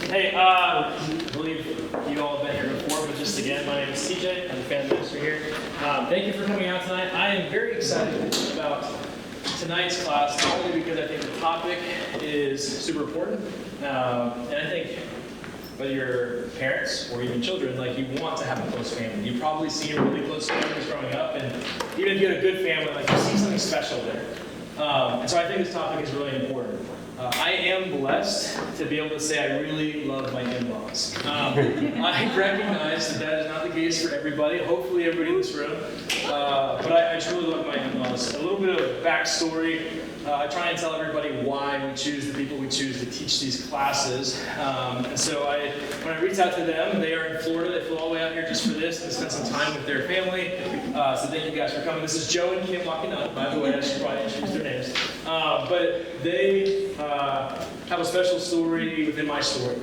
Hey, I believe you all have been here before, but just again, my name is CJ. I'm the family minister here. Thank you for coming out tonight. I am very excited about tonight's class, not only because I think the topic is super important, and I think whether you're parents or even children, like you want to have a close family. You've probably seen really close families growing up, and even if you had a good family, like you see something special there. And so I think this topic is really important. I am blessed to be able to say I really love my in-laws. I recognize that that is not the case for everybody, hopefully everybody in this room, but I truly love my in-laws. A little bit of backstory. I try and tell everybody why we choose the people we choose to teach these classes. And so when I reach out to them, they are in Florida. They flew all the way out here just for this and spend some time with their family. So thank you guys for coming. This is Joe and Kim walking up. By the way, I should probably introduce their names. But they have a special story within my story.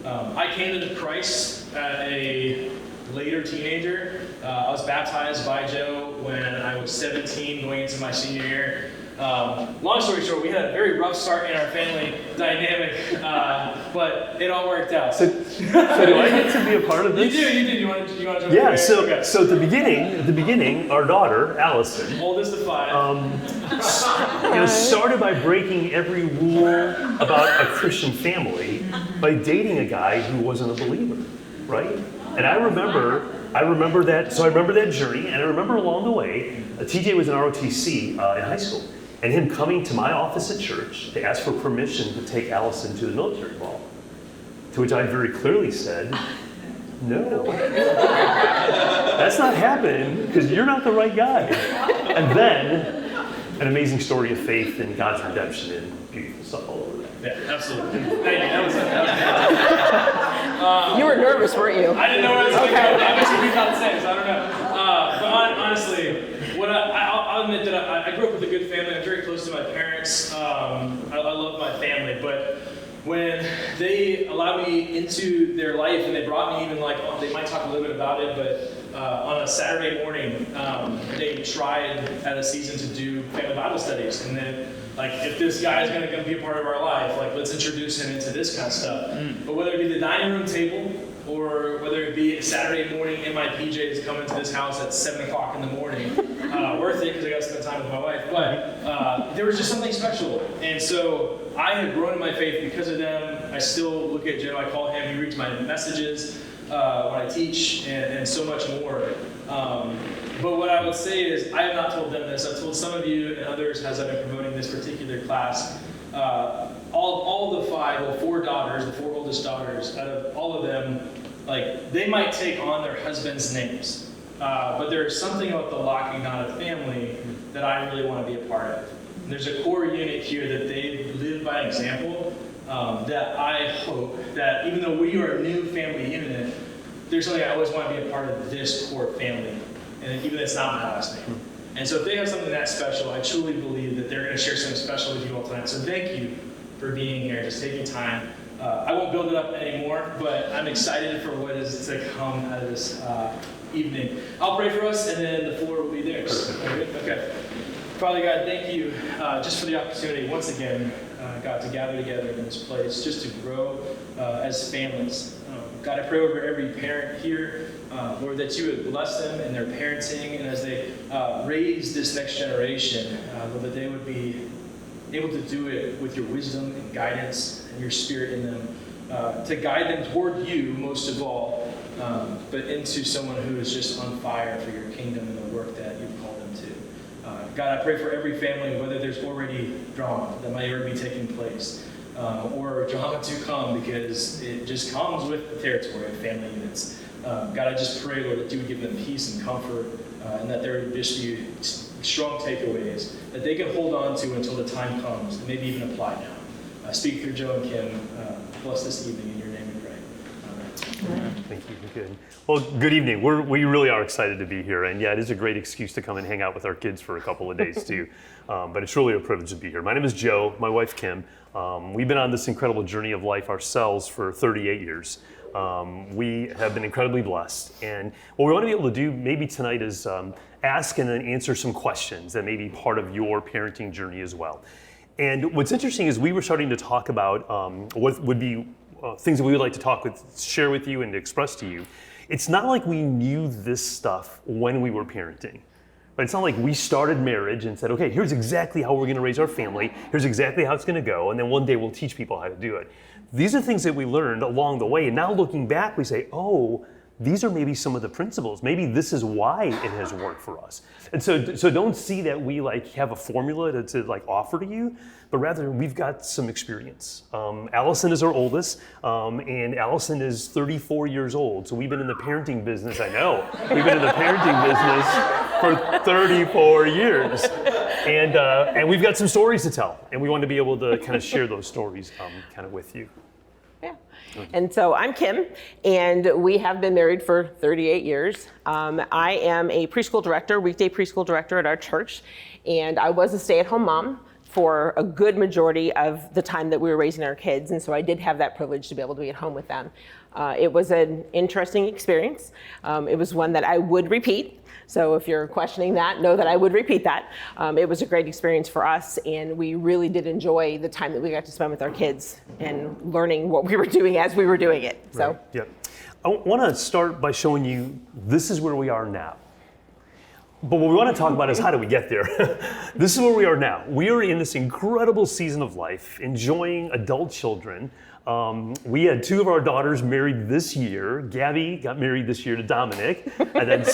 I came to Christ at a later teenager. I was baptized by Joe when I was 17, going into my senior year. Long story short, we had a very rough start in our family dynamic, but it all worked out. So do I get to be a part of this? You do. You want to jump Yeah. in? So Okay. at the beginning, our daughter Allison, Oldest of 5. started by breaking every rule about a Christian family by dating a guy who wasn't a believer, right? And I remember that. So I remember that journey, and I remember along the way, TJ was in ROTC in high school. And him coming to my office at church to ask for permission to take Allison to the military ball. To which I very clearly said, no. That's not happening because you're not the right guy. And then, an amazing story of faith and God's redemption and beautiful stuff all over that. Yeah, absolutely. Thank you. That was fantastic. You were nervous, weren't you? I didn't know where it was going to go. Obviously, we thought the same, so I don't know. But honestly, I'll admit that I grew up with a good family. I'm very close to my parents. I love my family, but when they allowed me into their life and they brought me even they might talk a little bit about it, but on a Saturday morning, they tried at a season to do family Bible studies. And then, if this guy is going to be a part of our life, let's introduce him into this kind of stuff. But whether it be the dining room table, or whether it be a Saturday morning in my PJs coming to this house at 7 o'clock in the morning, worth it because I got to spend time with my wife. But there was just something special. And so I have grown in my faith because of them. I still look at Joe, I call him, he reads my messages when I teach, and so much more. But what I would say is, I have not told them this. I've told some of you and others as I've been promoting this particular class. All the 4 daughters, the 4 oldest daughters, out of all of them, they might take on their husbands' names. But there's something about the lock and knot of family that I really want to be a part of. And there's a core unit here that they live by example, that I hope that even though we are a new family unit, there's something I always want to be a part of this core family. And even if it's not my last name. And so if they have something that special, I truly believe that they're going to share something special with you all tonight. So thank you for being here, just taking time. I won't build it up anymore, but I'm excited for what is to come out of this evening. I'll pray for us, and then the floor will be theirs. Okay. Father God, thank you just for the opportunity once again, God, to gather together in this place, just to grow as families. God, I pray over every parent here, Lord, that you would bless them in their parenting, and as they raise this next generation, Lord, that they would be able to do it with your wisdom and guidance and your spirit in them, to guide them toward you most of all, but into someone who is just on fire for your kingdom and the work that you've called them to. God, I pray for every family, whether there's already drama that might already be taking place, or drama to come, because it just comes with the territory of family units. God, I just pray, Lord, that you would give them peace and comfort, and that there would just be strong takeaways that they can hold on to until the time comes, and maybe even apply now. Speak through Joe and Kim. Bless this evening in your name we pray. Amen. Thank you. Good. Well, good evening. We really are excited to be here, and yeah, it is a great excuse to come and hang out with our kids for a couple of days too. But it's really a privilege to be here. My name is Joe. My wife Kim. We've been on this incredible journey of life ourselves for 38 years. We have been incredibly blessed, and what we want to be able to do maybe tonight is ask and then answer some questions that may be part of your parenting journey as well. And what's interesting is we were starting to talk about what would be things that we would like to share with you and to express to you. It's not like we knew this stuff when we were parenting. But it's not like we started marriage and said, okay, here's exactly how we're going to raise our family. Here's exactly how it's going to go. And then one day we'll teach people how to do it. These are things that we learned along the way. And now looking back, we say, oh, these are maybe some of the principles. Maybe this is why it has worked for us. And so don't see that we have a formula to offer to you, but rather we've got some experience. Allison is our oldest, and Allison is 34 years old. So we've been in the parenting business, I know. We've been in the parenting business for 34 years. And we've got some stories to tell, and we want to be able to kind of share those stories kind of with you. Yeah. And so I'm Kim, and we have been married for 38 years. I am a preschool director, weekday preschool director at our church, and I was a stay-at-home mom for a good majority of the time that we were raising our kids, and so I did have that privilege to be able to be at home with them. It was an interesting experience. It was one that I would repeat. So if you're questioning that, know that I would repeat that. It was a great experience for us, and we really did enjoy the time that we got to spend with our kids and learning what we were doing as we were doing it. So, right. Yeah. I want to start by showing you this is where we are now. But what we want to talk about is how do we get there? This is where we are now. We are in this incredible season of life, enjoying adult children. We had two of our daughters married this year. Gabby got married this year to Dominic, and then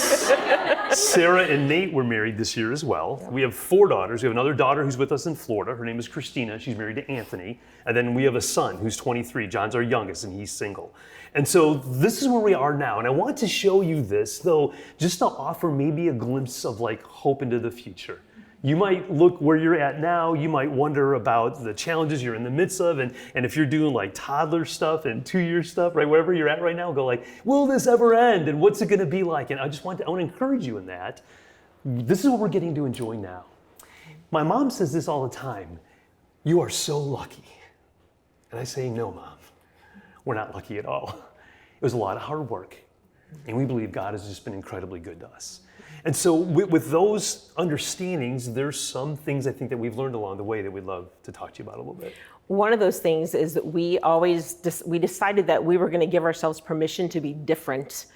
Sarah and Nate were married this year as well. We have 4 daughters. We have another daughter who's with us in Florida. Her name is Christina. She's married to Anthony. And then we have a son who's 23. John's our youngest, and he's single. And so this is where we are now. And I want to show you this, though, just to offer maybe a glimpse of hope into the future. You might look where you're at now, you might wonder about the challenges you're in the midst of, and if you're doing toddler stuff and 2-year stuff, right, wherever you're at right now, go will this ever end, and what's it gonna be like? And I want to encourage you in that. This is what we're getting to enjoy now. My mom says this all the time, you are so lucky. And I say, no, Mom, we're not lucky at all. It was a lot of hard work, and we believe God has just been incredibly good to us. And so with those understandings, there's some things I think that we've learned along the way that we'd love to talk to you about a little bit. one of those things is that we decided that we were going to give ourselves permission to be different,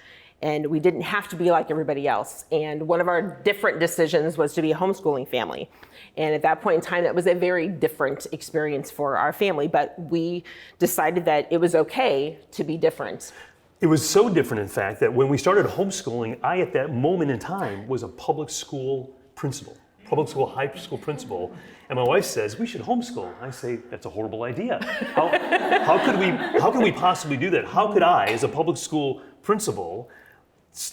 and we didn't have to be like everybody else. And one of our different decisions was to be a homeschooling family. And at that point in time, that was a very different experience for our family, but we decided that it was okay to be different. It was so different, in fact, that when we started homeschooling, I, at that moment in time, was a public school principal, public school, high school principal. And my wife says, we should homeschool. I say, that's a horrible idea. How could we possibly do that? How could I, as a public school principal,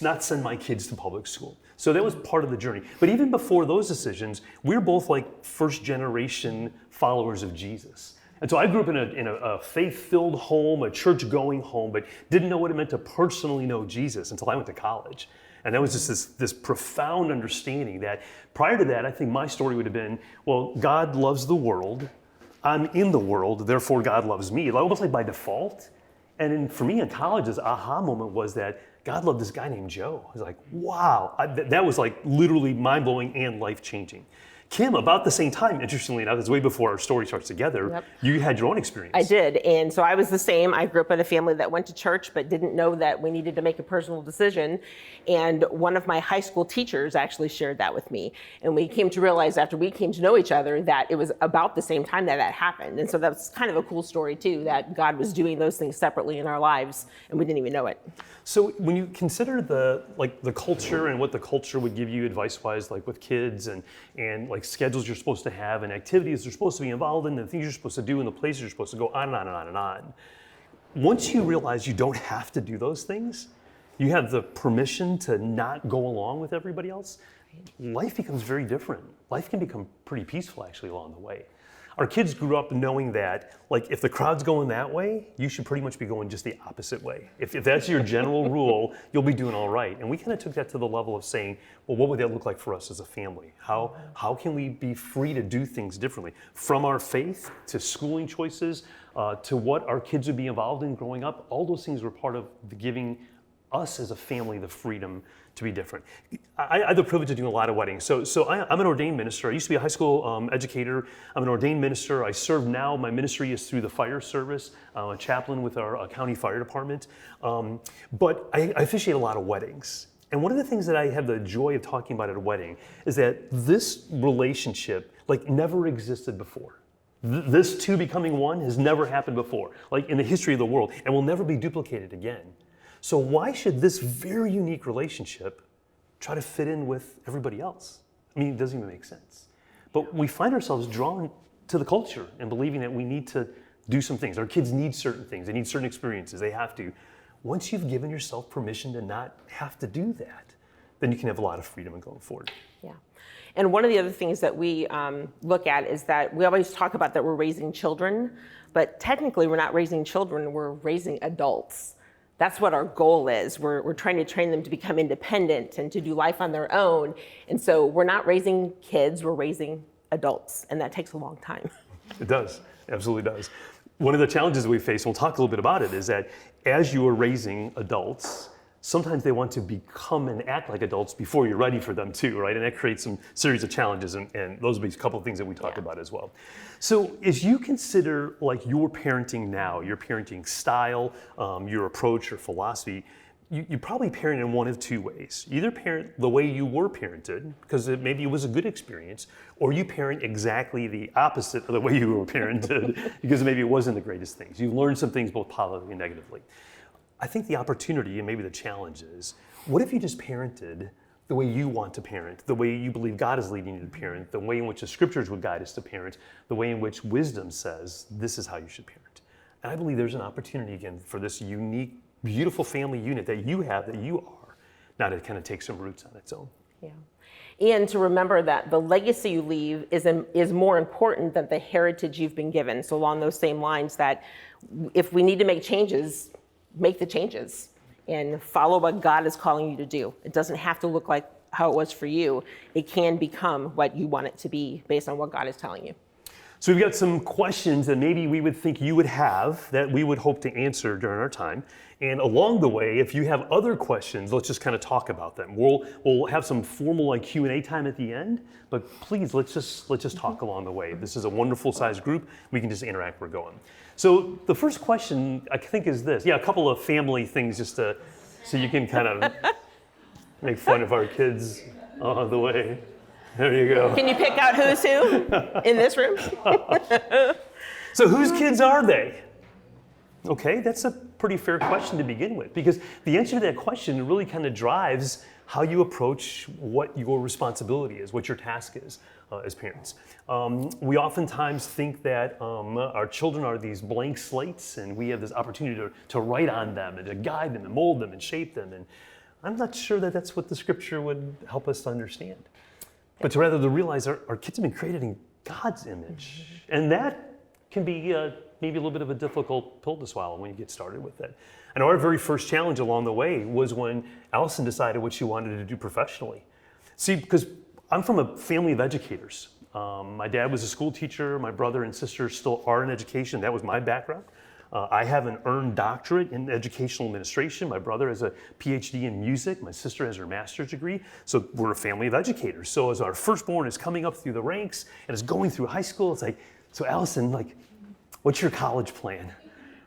not send my kids to public school? So that was part of the journey. But even before those decisions, we were both like first generation followers of Jesus. And so I grew up in a faith-filled home, a church-going home, but didn't know what it meant to personally know Jesus until I went to college. And that was just this profound understanding that prior to that, I think my story would have been, well, God loves the world, I'm in the world, therefore God loves me, almost like by default. And then for me in college, this aha moment was that God loved this guy named Joe. I was like, wow, that was like literally mind-blowing and life-changing. Kim, about the same time, interestingly enough, it's way before our story starts together, Yep. You had your own experience. I did, and so I was the same. I grew up in a family that went to church but didn't know that we needed to make a personal decision. And one of my high school teachers actually shared that with me. And we came to realize after we came to know each other that it was about the same time that happened. And so that's kind of a cool story too, that God was doing those things separately in our lives and we didn't even know it. So when you consider the culture and what the culture would give you advice-wise, like with kids and like schedules you're supposed to have and activities you're supposed to be involved in and things you're supposed to do and the places you're supposed to go on and on and on and on. Once you realize you don't have to do those things, you have the permission to not go along with everybody else, life becomes very different. Life can become pretty peaceful actually along the way. Our kids grew up knowing that, like, if the crowd's going that way, you should pretty much be going just the opposite way. If that's your general rule, you'll be doing all right. And we kind of took that to the level of saying, well, what would that look like for us as a family? How can we be free to do things differently? From our faith to schooling choices, to what our kids would be involved in growing up, all those things were part of the giving us as a family the freedom to be different. I have the privilege of doing a lot of weddings. So I'm an ordained minister. I used to be a high school educator. I'm an ordained minister. I serve now. My ministry is through the fire service. I'm a chaplain with our county fire department. But I officiate a lot of weddings. And one of the things that I have the joy of talking about at a wedding is that this relationship never existed before. This two becoming one has never happened before, in the history of the world, and will never be duplicated again. So why should this very unique relationship try to fit in with everybody else? I mean, it doesn't even make sense. But we find ourselves drawn to the culture and believing that we need to do some things. Our kids need certain things. They need certain experiences. They have to. Once you've given yourself permission to not have to do that, then you can have a lot of freedom in going forward. Yeah. And one of the other things that we look at is that we always talk about that we're raising children, but technically we're not raising children, we're raising adults. That's what our goal is. We're trying to train them to become independent and to do life on their own. And so we're not raising kids, we're raising adults. And that takes a long time. It does, absolutely does. One of the challenges we face, and we'll talk a little bit about it, is that as you are raising adults, sometimes they want to become and act like adults before you're ready for them too, right? And that creates some series of challenges, and those will be a couple of things that we talked about as well. So as you consider your parenting now, your parenting style, your approach or philosophy, you probably parent in one of two ways. You either parent the way you were parented, because maybe it was a good experience, or you parent exactly the opposite of the way you were parented, because maybe it wasn't the greatest things. You learned some things both positively and negatively. I think the opportunity and maybe the challenge is, what if you just parented the way you want to parent, the way you believe God is leading you to parent, the way in which the scriptures would guide us to parent, the way in which wisdom says this is how you should parent. And I believe there's an opportunity again for this unique, beautiful family unit that you have, that you are, now to kind of take some roots on its own. Yeah. And to remember that the legacy you leave is more important than the heritage you've been given. So along those same lines, that if we need to make changes, make the changes and follow what God is calling you to do. It doesn't have to look like how it was for you. It can become what you want it to be based on what God is telling you. So we've got some questions that maybe we would think you would have that we would hope to answer during our time. And along the way, if you have other questions, let's just kind of talk about them. We'll have some formal Q&A time at the end, but please let's just talk along the way. This is a wonderful sized group. We can just interact. We're going. So the first question I think is this. Yeah, a couple of family things just so you can kind of make fun of our kids along the way. There you go. Can you pick out who's who in this room? So whose kids are they? Okay, that's a pretty fair question to begin with, because the answer to that question really kind of drives how you approach what your responsibility is, what your task is as parents. We oftentimes think that our children are these blank slates, and we have this opportunity to write on them and to guide them and mold them and shape them. And I'm not sure that that's what the scripture would help us to understand. But to rather to realize our kids have been created in God's image. And that can be maybe a little bit of a difficult pill to swallow when you get started with it. And our very first challenge along the way was when Allison decided what she wanted to do professionally. See, because I'm from a family of educators. My dad was a school teacher. My brother and sister still are in education. That was my background. I have an earned doctorate in educational administration. My brother has a PhD in music. My sister has her master's degree. So we're a family of educators. So as our firstborn is coming up through the ranks and is going through high school, it's like, so Allison, what's your college plan?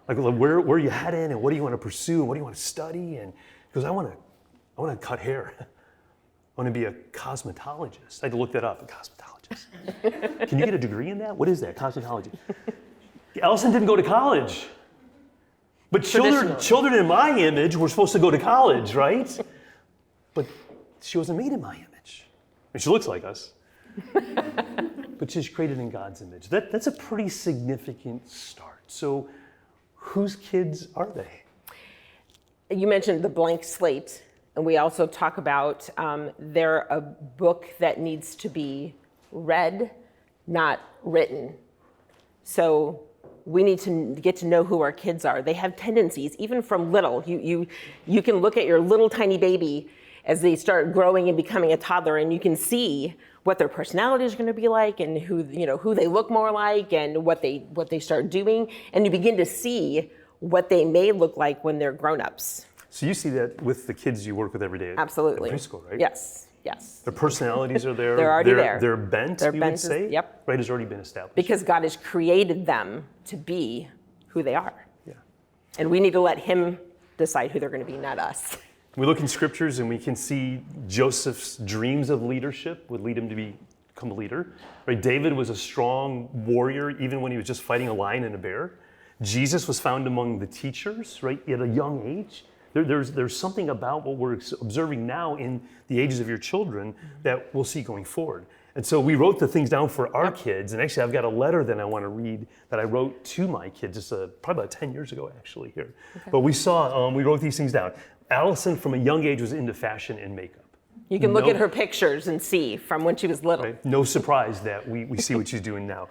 Where are you heading, and what do you want to pursue, and what do you want to study? And because I want to cut hair. I want to be a cosmetologist. I had to look that up, a cosmetologist. Can you get a degree in that? What is that, cosmetology? Allison didn't go to college. But children in my image were supposed to go to college, right? But she wasn't made in my image. I mean, she looks like us. But she's created in God's image. That's a pretty significant start. So whose kids are they? You mentioned the blank slate, and we also talk about they're a book that needs to be read, not written. So we need to get to know who our kids are. They have tendencies, even from little. You can look at your little tiny baby as they start growing and becoming a toddler, and you can see what their personality is going to be like, and who they look more like, and what they start doing, and you begin to see what they may look like when they're grown-ups. So you see that with the kids you work with every day Absolutely. at preschool, right? Yes. Their personalities are there. They're already there. Their bent, Their we bent would say, yep. right, has already been established. Because God has created them to be who they are. Yeah. And we need to let him decide who they're going to be, not us. We look in scriptures and we can see Joseph's dreams of leadership would lead him to become a leader. Right? David was a strong warrior even when he was just fighting a lion and a bear. Jesus was found among the teachers, right, at a young age. There's something about what we're observing now in the ages of your children that we'll see going forward. And so we wrote the things down for our kids. And actually, I've got a letter that I want to read that I wrote to my kids. It's probably about 10 years ago, actually, here. Okay. But we wrote these things down. Allison, from a young age, was into fashion and makeup. You can look at her pictures and see from when she was little. Right? No surprise that we see what she's doing now.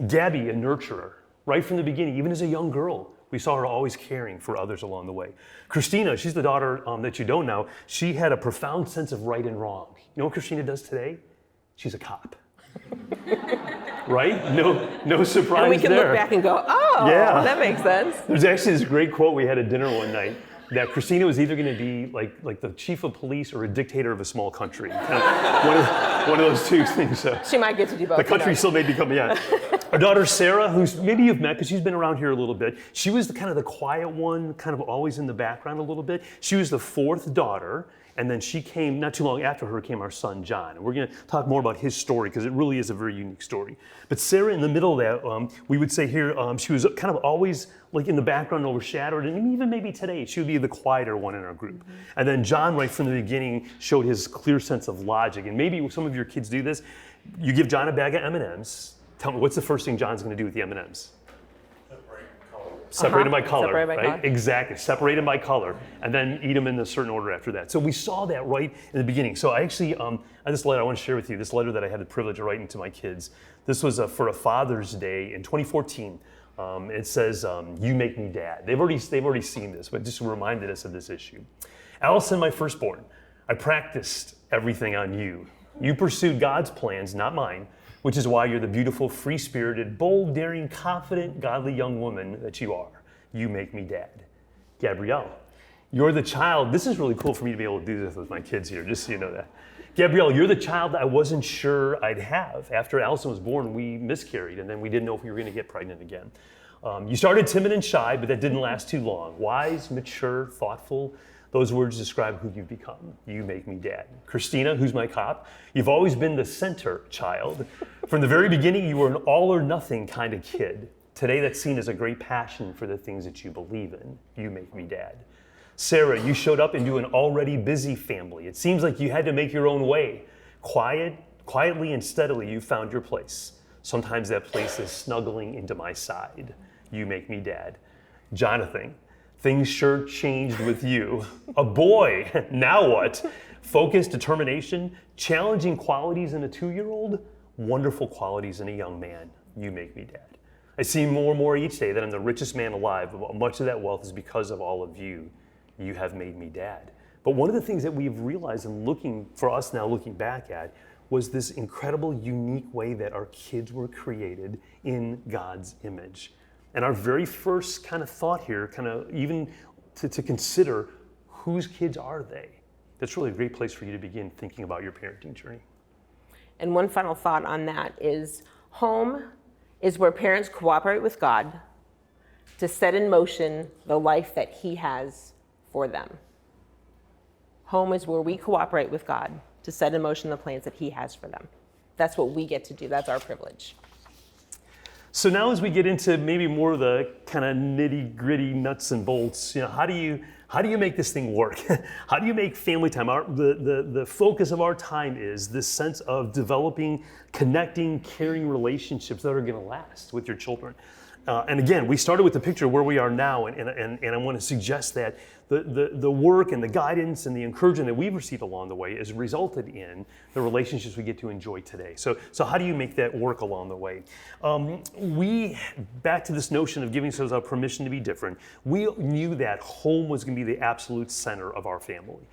Gabby, a nurturer, right from the beginning, even as a young girl. We saw her always caring for others along the way. Christina, she's the daughter that you don't know. She had a profound sense of right and wrong. You know what Christina does today? She's a cop. Right? No surprise there. And we can look back and go, oh, yeah, that makes sense. There's actually this great quote we had at dinner one night that Christina was either going to be like the chief of police or a dictator of a small country. Kind of one of those two things. So. She might get to do both. The country still may become, yeah. Our daughter Sarah, who's maybe you've met because she's been around here a little bit. She was the kind of the quiet one, kind of always in the background a little bit. She was the fourth daughter, and then she came, not too long after her came our son John. And we're going to talk more about his story because it really is a very unique story. But Sarah, in the middle of that, we would say here, she was kind of always like in the background, overshadowed, and even maybe today, she would be the quieter one in our group. Mm-hmm. And then John, right from the beginning, showed his clear sense of logic. And maybe some of your kids do this. You give John a bag of M&Ms. Tell me, what's the first thing John's going to do with the M&Ms? Separate them by color, Separate by right? color. Exactly, separate them by color, and then eat them in a certain order after that. So we saw that right in the beginning. So I actually, this letter I want to share with you, this letter that I had the privilege of writing to my kids. This was for a Father's Day in 2014. It says, "You make me dad." They've already seen this, but just reminded us of this issue. Allison, my firstborn, I practiced everything on you. You pursued God's plans, not mine, which is why you're the beautiful, free-spirited, bold, daring, confident, godly young woman that you are. You make me dad. Gabrielle, you're the child. This is really cool for me to be able to do this with my kids here, just so you know that. Gabrielle, you're the child that I wasn't sure I'd have. After Allison was born, we miscarried, and then we didn't know if we were going to get pregnant again. You started timid and shy, but that didn't last too long. Wise, mature, thoughtful. Those words describe who you've become. You make me dad. Christina, who's my cop, you've always been the center child. From the very beginning, you were an all or nothing kind of kid. Today, that's seen as a great passion for the things that you believe in. You make me dad. Sarah, you showed up into an already busy family. It seems like you had to make your own way. Quietly and steadily, you found your place. Sometimes that place is snuggling into my side. You make me dad. Jonathan, things sure changed with you. A boy, now what? Focus, determination, challenging qualities in a 2-year-old, wonderful qualities in a young man. You make me dad. I see more and more each day that I'm the richest man alive. Much of that wealth is because of all of you. You have made me dad. But one of the things that we've realized in looking back at, was this incredible, unique way that our kids were created in God's image. And our very first kind of thought here, kind of even to consider whose kids are they? That's really a great place for you to begin thinking about your parenting journey. And one final thought on that is home is where parents cooperate with God to set in motion the life that He has for them. Home is where we cooperate with God to set in motion the plans that He has for them. That's what we get to do. That's our privilege. So now as we get into maybe more of the kind of nitty-gritty nuts and bolts, how do you make this thing work? How do you make family time? The focus of our time is this sense of developing, connecting, caring relationships that are going to last with your children. And again, we started with the picture of where we are now, and I want to suggest that the work and the guidance and the encouragement that we've received along the way has resulted in the relationships we get to enjoy today. So how do you make that work along the way? Back to this notion of giving ourselves a permission to be different, we knew that home was going to be the absolute center of our family.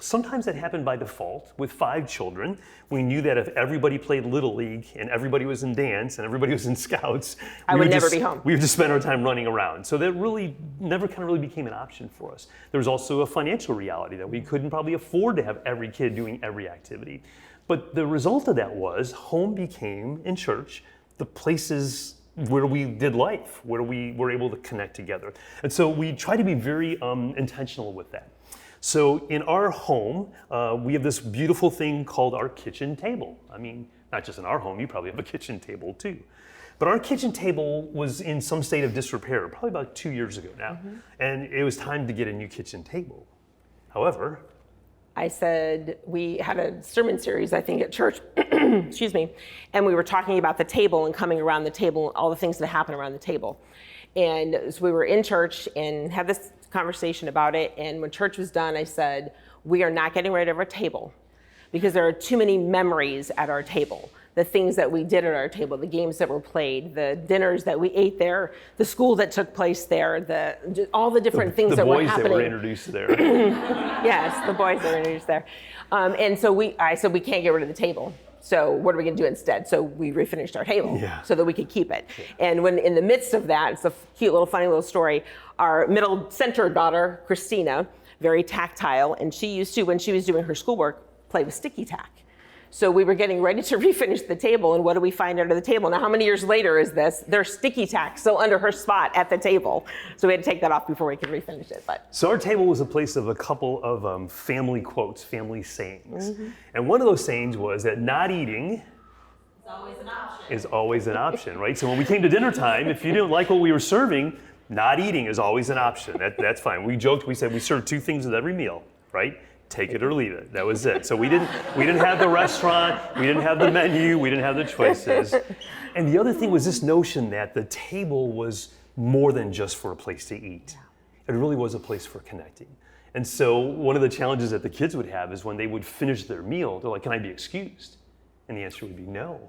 Sometimes that happened by default. With 5 children, we knew that if everybody played Little League and everybody was in dance and everybody was in Scouts, I would never be home. We would just spend our time running around. So that really never kind of really became an option for us. There was also a financial reality that we couldn't probably afford to have every kid doing every activity. But the result of that was home became, in church, the places where we did life, where we were able to connect together. And so we try to be very intentional with that. So in our home, we have this beautiful thing called our kitchen table. I mean, not just in our home, you probably have a kitchen table too. But our kitchen table was in some state of disrepair, probably about 2 years ago now. And it was time to get a new kitchen table. However, I said, we had a sermon series, I think, at church, excuse me, and we were talking about the table and coming around the table, all the things that happen around the table. And so we were in church and had this conversation about it, and when church was done, I said, we are not getting rid of our table because there are too many memories at our table. The things that we did at our table, the games that were played, the dinners that we ate there, the school that took place there, all the different things that were happening. The boys that were introduced there. Yes, the boys that were introduced there. And so I said, we can't get rid of the table. So what are we going to do instead? So we refinished our table so that we could keep it. And when in the midst of that, it's a cute little funny little story, our middle center daughter, Christina, very tactile, and she used to, when she was doing her schoolwork, play with sticky tack. So we were getting ready to refinish the table, and what do we find under the table? Now, how many years later is this? There's sticky tack still under her spot at the table. So we had to take that off before we could refinish it. So our table was a place of a couple of family quotes, family sayings. And one of those sayings was that not eating is always an option, right? So when we came to dinner time, if you didn't like what we were serving, not eating is always an option. That's fine. We joked, we said we served 2 things with every meal, right? Take it or leave it. That was it. So we didn't have the restaurant, we didn't have the menu, we didn't have the choices. And the other thing was this notion that the table was more than just for a place to eat. It really was a place for connecting. And so one of the challenges that the kids would have is when they would finish their meal, they're like, can I be excused? And the answer would be no,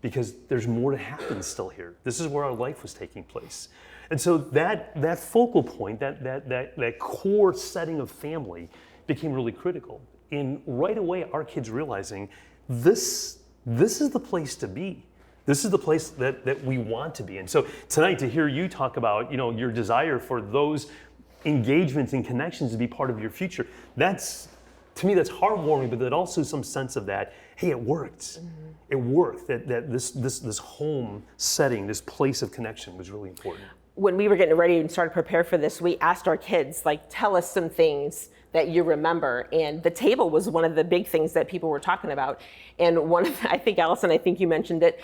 because there's more to happen still here. This is where our life was taking place. And so that focal point, that core setting of family became really critical. And right away, our kids realizing this is the place to be. This is the place that we want to be. And so tonight, to hear you talk about, your desire for those engagements and connections to be part of your future, to me, that's heartwarming, but that also some sense of that, hey, it worked. It worked, that this home setting, this place of connection was really important. When we were getting ready and started to prepare for this, we asked our kids, tell us some things that you remember. And the table was one of the big things that people were talking about. And I think, Allison, you mentioned it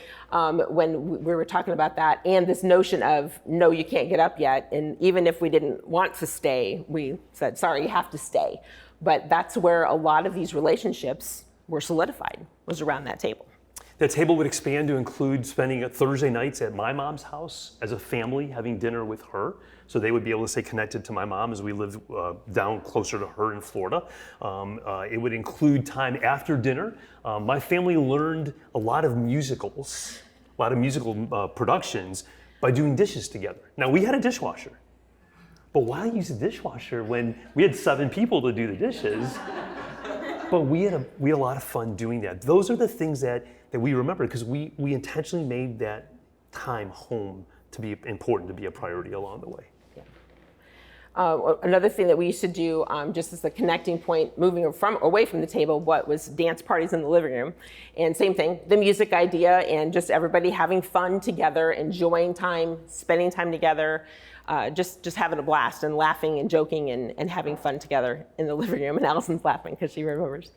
when we were talking about that, and this notion of, no, you can't get up yet. And even if we didn't want to stay, we said, sorry, you have to stay. But that's where a lot of these relationships were solidified, was around that table. That table would expand to include spending Thursday nights at my mom's house as a family, having dinner with her. So they would be able to stay connected to my mom as we lived down closer to her in Florida. It would include time after dinner. My family learned a lot of musical productions by doing dishes together. Now, we had a dishwasher. But why use a dishwasher when we had 7 people to do the dishes? But we had a lot of fun doing that. Those are the things that we remember, because we intentionally made that time home to be important, to be a priority along the way. Another thing that we used to do, just as a connecting point, moving away from the table, was dance parties in the living room. And same thing, the music idea, and just everybody having fun together, enjoying time, spending time together, just having a blast and laughing and joking and having fun together in the living room. And Allison's laughing because she remembers.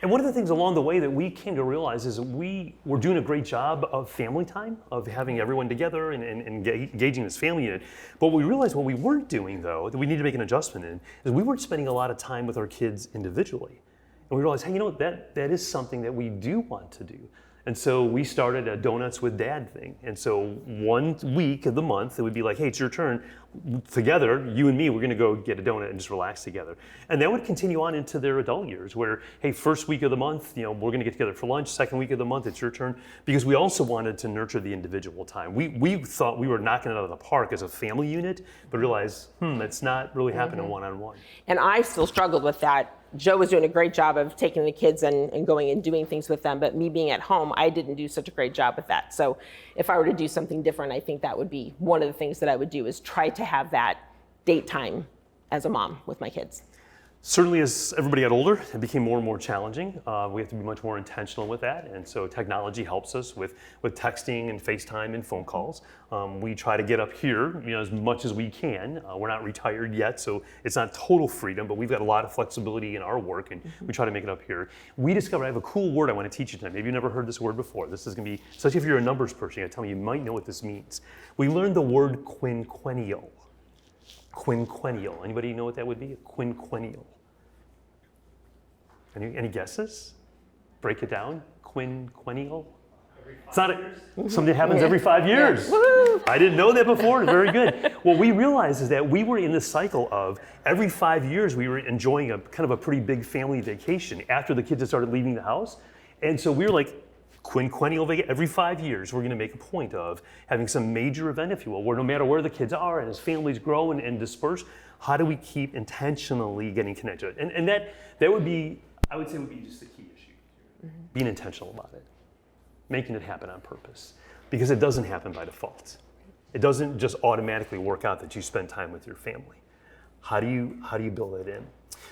And one of the things along the way that we came to realize is that we were doing a great job of family time, of having everyone together and engaging this family unit. But we realized what we weren't doing, though, that we need to make an adjustment in, is we weren't spending a lot of time with our kids individually. And we realized, hey, that is something that we do want to do. And so we started a Donuts with Dad thing. And so 1 week of the month, it would be like, hey, it's your turn. Together, you and me, we're going to go get a donut and just relax together. And that would continue on into their adult years where, hey, first week of the month, we're going to get together for lunch. Second week of the month, it's your turn. Because we also wanted to nurture the individual time. We thought we were knocking it out of the park as a family unit, but realized, that's not really happening one-on-one. And I still struggled with that Joe was doing a great job of taking the kids and going and doing things with them, but me being at home, I didn't do such a great job with that. So if I were to do something different, I think that would be one of the things that I would do, is try to have that date time as a mom with my kids. Certainly, as everybody got older, it became more and more challenging. We have to be much more intentional with that, and so technology helps us with texting and FaceTime and phone calls. We try to get up here, as much as we can. We're not retired yet, so it's not total freedom, but we've got a lot of flexibility in our work, and we try to make it up here. We discovered, I have a cool word I want to teach you tonight. Maybe you've never heard this word before. This is going to be, especially if you're a numbers person, I tell you might know what this means. We learned the word quinquennial. Quinquennial. Anybody know what that would be? A quinquennial. Any guesses? Break it down. Quinquennial. It's not something that happens every 5 years. Woo! I didn't know that before. Very good. What we realized is that we were in this cycle of every 5 years we were enjoying a kind of a pretty big family vacation after the kids had started leaving the house, and so we were like, quinquennial vacation. Every 5 years, we're going to make a point of having some major event, if you will, where no matter where the kids are and as families grow and disperse, how do we keep intentionally getting connected? And that would be, I would say, would be just the key issue. Being intentional about it, making it happen on purpose, because it doesn't happen by default. It doesn't just automatically work out that you spend time with your family. How do you build it in?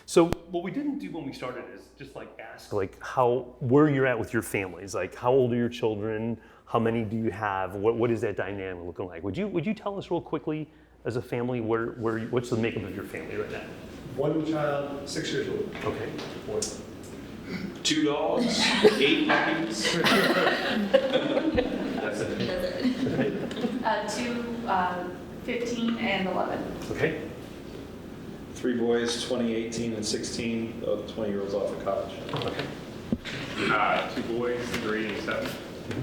So what we didn't do when we started is just ask where you're at with your families. Like, how old are your children? How many do you have? What is that dynamic looking like? Would you tell us real quickly as a family what's the makeup of your family right now? One child, 6 years old. Okay. 2 dogs, 8 puppies. That's it. 2, 15 and 11. Okay. 3 boys, 20, 18, and 16. The 20-year-olds off of college. Okay. 2 boys, 3 and 7.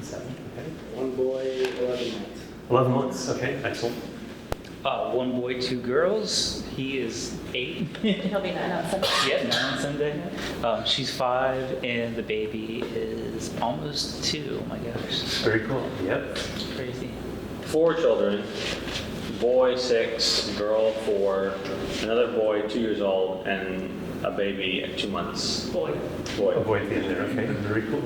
7. Okay. 1 boy, 11 months. 11 months. Okay. Excellent. 1 boy, 2 girls. He is 8. He'll be 9 on Sunday. Yeah, 9 on Sunday. She's 5, and the baby is almost 2. Oh my gosh, Very cool. Yep. crazy. 4 children, boy 6, girl 4, another boy 2 years old, and a baby at 2 months. Boy. A boy at the end there. Okay. Very cool.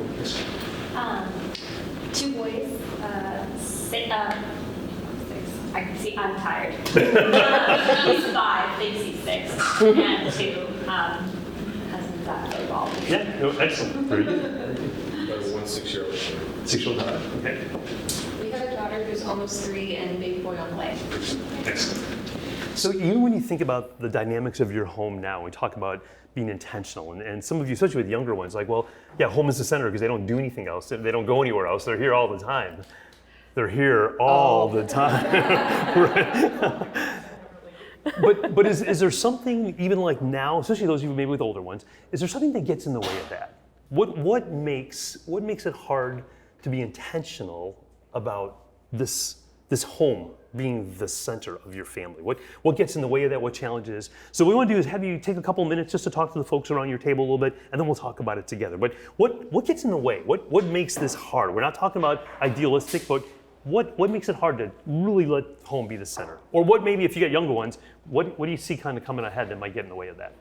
2 boys, 6. I can see I'm tired. He's 5, thinks he's 6, and 2 cousins after the ball. Yeah. No, excellent. Very good. Very good. 1 6-year-old. 6-year-old daughter. Okay. We have a daughter who's almost 3 and a baby boy on the way. Excellent. So even when you think about the dynamics of your home now, we talk about being intentional, and some of you, especially with younger ones, like, well, yeah, home is the center because they don't do anything else. They don't go anywhere else. They're here all the time. They're here all the time. But is there something, even like now, especially those of you maybe with older ones, is there something that gets in the way of that? What makes it hard to be intentional about this home being the center of your family? What gets in the way of that? What challenges? So what we want to do is have you take a couple minutes just to talk to the folks around your table a little bit, and then we'll talk about it together. But what gets in the way? What makes this hard? We're not talking about idealistic, but what makes it hard to really let home be the center? Or what maybe if you got younger ones, what do you see kind of coming ahead that might get in the way of that?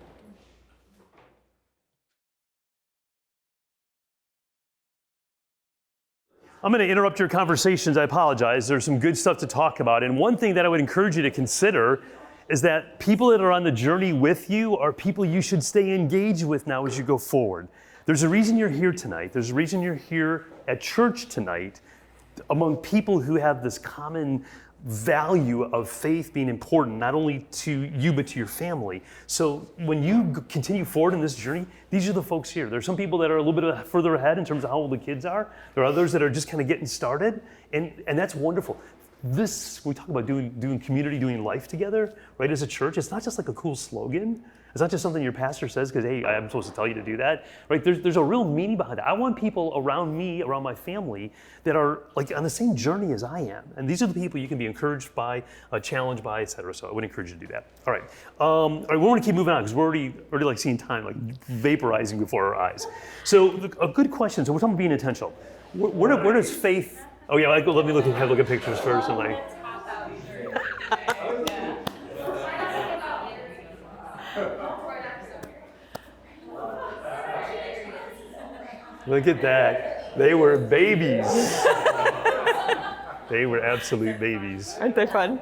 I'm going to interrupt your conversations. I apologize. There's some good stuff to talk about. And one thing that I would encourage you to consider is that people that are on the journey with you are people you should stay engaged with now as you go forward. There's a reason you're here tonight. There's a reason you're here at church tonight, among people who have this common value of faith being important, not only to you, but to your family. So when you continue forward in this journey, these are the folks here. There's some people that are a little bit further ahead in terms of how old the kids are. There are others that are just kind of getting started, and that's wonderful. We talk about doing community, doing life together, right, as a church. It's not just like a cool slogan. It's not just something your pastor says because, hey, I'm supposed to tell you to do that, right? There's a real meaning behind it. I want people around me, around my family, that are like on the same journey as I am. And these are the people you can be encouraged by, challenged by, et cetera. So I would encourage you to do that. All right, we want to keep moving on because we're already like seeing time like vaporizing before our eyes. So a good question. So we're talking about being intentional. Where does faith? Oh yeah, let me look at pictures first and like. Look at that. They were babies. They were absolute babies. Aren't they fun?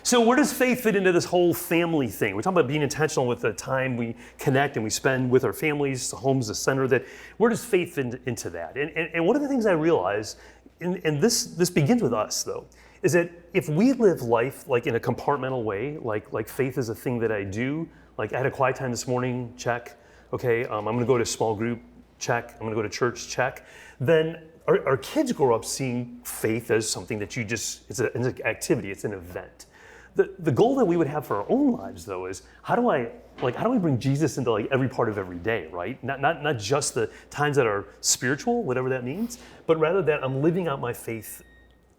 So where does faith fit into this whole family thing? We're talking about being intentional with the time we connect and we spend with our families, the home's the center. Where does faith fit into that? And one of the things I realize, and this begins with us though, is that if we live life like in a compartmental way, like faith is a thing that I do, like I had a quiet time this morning, check. Okay, I'm gonna go to a small group, check. I'm gonna go to church, check. Then our kids grow up seeing faith as something that it's an activity, it's an event. The goal that we would have for our own lives, though, is how do we bring Jesus into like every part of every day, right? Not just the times that are spiritual, whatever that means, but rather that I'm living out my faith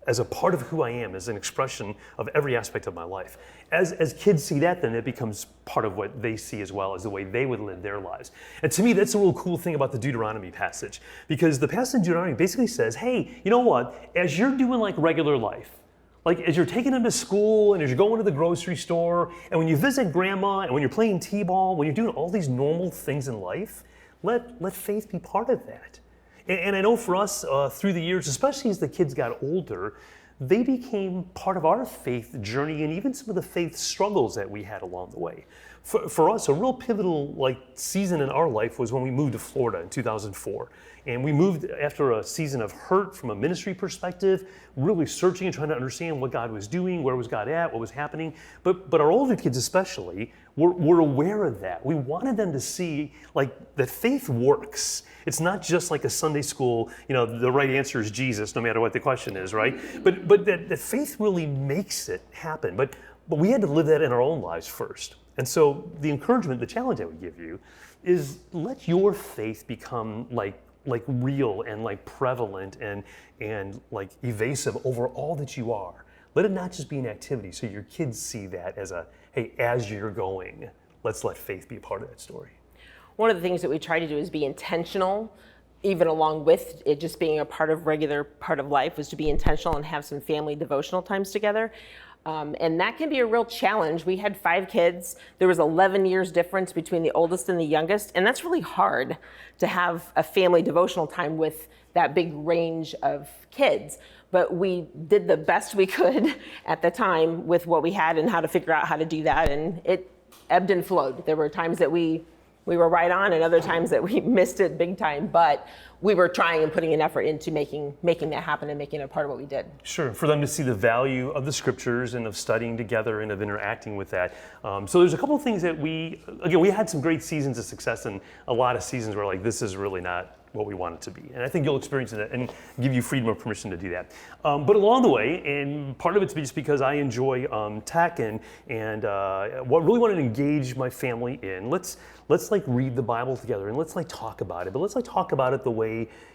as a part of who I am, as an expression of every aspect of my life. As kids see that, then it becomes part of what they see as well as the way they would live their lives. And to me, that's a real cool thing about the Deuteronomy passage, because the passage in Deuteronomy basically says, hey, you know what? As you're doing like regular life, like as you're taking them to school and as you're going to the grocery store and when you visit grandma and when you're playing t-ball, when you're doing all these normal things in life, let faith be part of that. And I know for us through the years, especially as the kids got older, they became part of our faith journey and even some of the faith struggles that we had along the way. For us, a real pivotal season in our life was when we moved to Florida in 2004. And we moved after a season of hurt from a ministry perspective, really searching and trying to understand what God was doing, where was God at, what was happening. But our older kids especially were aware of that. We wanted them to see that faith works. It's not just like a Sunday school, the right answer is Jesus, no matter what the question is, right? But that faith really makes it happen. But we had to live that in our own lives first. And so the encouragement, the challenge I would give you is let your faith become like real and like prevalent and like evasive over all that you are. Let it not just be an activity so your kids see that as hey, as you're going, let's let faith be a part of that story. One of the things that we try to do is be intentional, even along with it just being a regular part of life, was to be intentional and have some family devotional times together. And that can be a real challenge. We had 5 kids. There was 11 years difference between the oldest and the youngest. And that's really hard to have a family devotional time with that big range of kids. But we did the best we could at the time with what we had and how to figure out how to do that. And it ebbed and flowed. There were times that we were right on and other times that we missed it big time. But we were trying and putting an effort into making that happen and making it a part of what we did. Sure, for them to see the value of the scriptures and of studying together and of interacting with that. So there's a couple of things that we had some great seasons of success and a lot of seasons where this is really not what we want it to be. And I think you'll experience that and give you freedom of permission to do that. But along the way, and part of it's just because I enjoy tech and what really wanted to engage my family in, let's read the Bible together and let's talk about it. But let's talk about it the way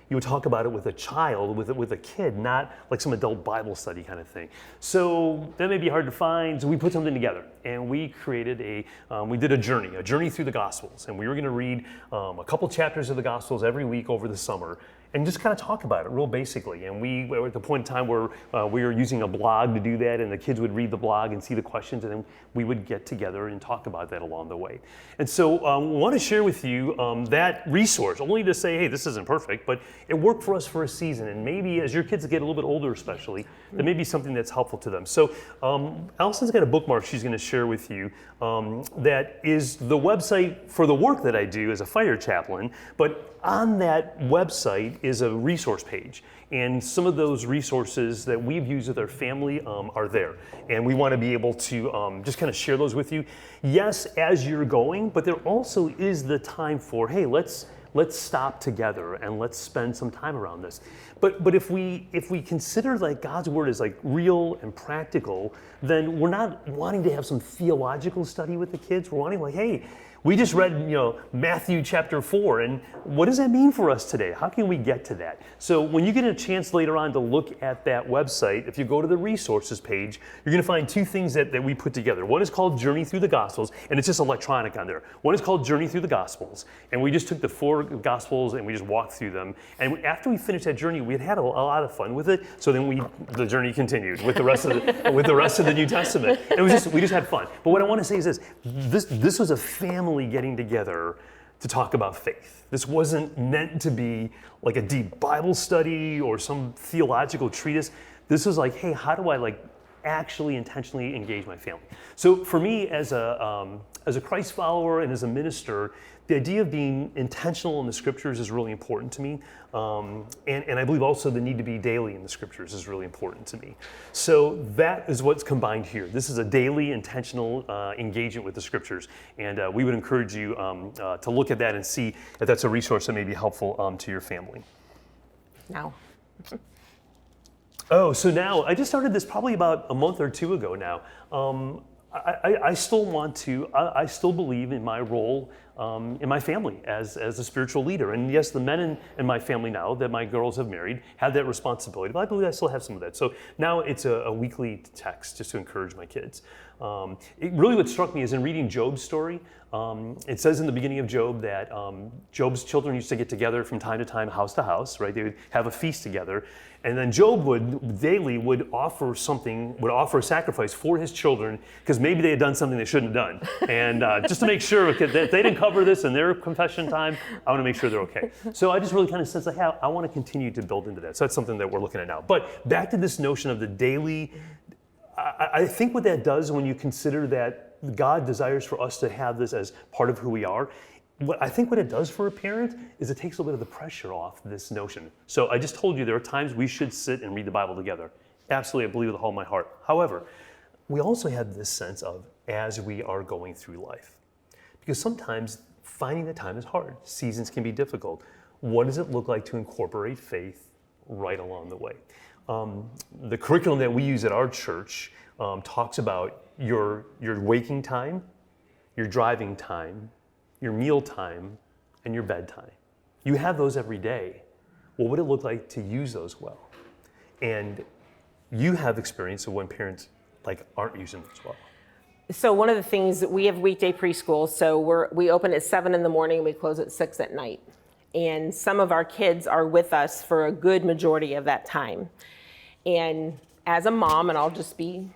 you would talk about it with a child, with a kid, not like some adult Bible study kind of thing. So that may be hard to find. So we put something together and we created we did a journey through the Gospels. And we were going to read a couple chapters of the Gospels every week over the summer and just kind of talk about it real basically. And we were at the point in time where we were using a blog to do that, and the kids would read the blog and see the questions, and then we would get together and talk about that along the way. And so I want to share with you that resource, only to say, hey, this isn't perfect, but it worked for us for a season. And maybe as your kids get a little bit older especially, that may be something that's helpful to them. So Allison's got a bookmark she's going to share with you that is the website for the work that I do as a fire chaplain, but on that website is a resource page. And some of those resources that we've used with our family are there. And we want to be able to just kind of share those with you. Yes, as you're going, but there also is the time for, hey, let's stop together and let's spend some time around this. But if we consider God's word as real and practical, then we're not wanting to have some theological study with the kids. We're wanting hey, we just read, Matthew chapter 4, and what does that mean for us today? How can we get to that? So when you get a chance later on to look at that website, if you go to the resources page, you're going to find 2 things that we put together. One is called Journey Through the Gospels, and it's just electronic on there. One is called Journey Through the Gospels, and we just took the 4 Gospels and we just walked through them. And after we finished that journey, we had a lot of fun with it. So then the journey continued with the rest of the New Testament. And we just had fun. But what I want to say is this was a family getting together to talk about faith. This wasn't meant to be like a deep Bible study or some theological treatise. This was like, hey, how do I actually intentionally engage my family? So for me, as a Christ follower and as a minister, the idea of being intentional in the scriptures is really important to me. And I believe also the need to be daily in the scriptures is really important to me. So that is what's combined here. This is a daily intentional engagement with the scriptures. And we would encourage you to look at that and see if that's a resource that may be helpful to your family. Now. Oh, so now, I just started this probably about a month or two ago now. I still I still believe in my role in my family as a spiritual leader. And yes, the men in my family now that my girls have married have that responsibility, but I believe I still have some of that. So now it's a weekly text just to encourage my kids. Really what struck me is in reading Job's story, it says in the beginning of Job that Job's children used to get together from time to time, house to house, right? They would have a feast together. And then Job would offer a sacrifice for his children because maybe they had done something they shouldn't have done. And just to make sure that they didn't cover this in their confession time, I want to make sure they're okay. So I just really kind of sense I want to continue to build into that. So that's something that we're looking at now. But back to this notion of the daily, I think what that does when you consider that God desires for us to have this as part of who we are, I think what it does for a parent is it takes a little bit of the pressure off this notion. So I just told you there are times we should sit and read the Bible together. Absolutely, I believe with all my heart. However, we also have this sense of as we are going through life. Because sometimes finding the time is hard. Seasons can be difficult. What does it look like to incorporate faith right along the way? The curriculum that we use at our church talks about your waking time, your driving time, your meal time, and your bedtime. You have those every day. What would it look like to use those well? And you have experience of when parents aren't using those well. So one of the things, we have weekday preschool, so we open at 7 in the morning and we close at 6 at night. And some of our kids are with us for a good majority of that time. And as a mom, and I'll just be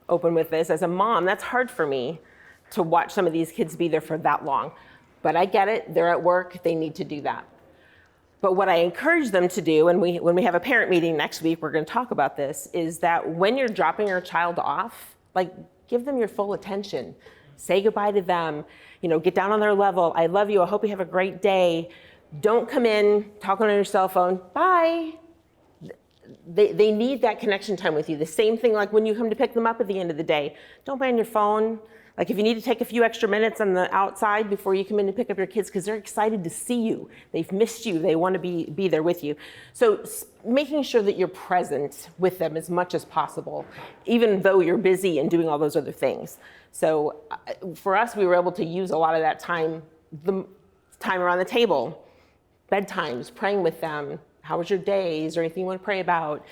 open with this, as a mom, that's hard for me to watch some of these kids be there for that long. But I get it, they're at work, they need to do that. But what I encourage them to do, and when we have a parent meeting next week, we're gonna talk about this, is that when you're dropping your child off, give them your full attention. Say goodbye to them, get down on their level. I love you, I hope you have a great day. Don't come in, talking on your cell phone, bye. They need that connection time with you. The same thing like when you come to pick them up at the end of the day. Don't be on your phone. If you need to take a few extra minutes on the outside before you come in to pick up your kids because they're excited to see you. They've missed you. They want to be there with you. So making sure that you're present with them as much as possible, even though you're busy and doing all those other things. So for us, we were able to use a lot of that time, the time around the table, bedtimes, praying with them. How was your day? Is there anything you want to pray about?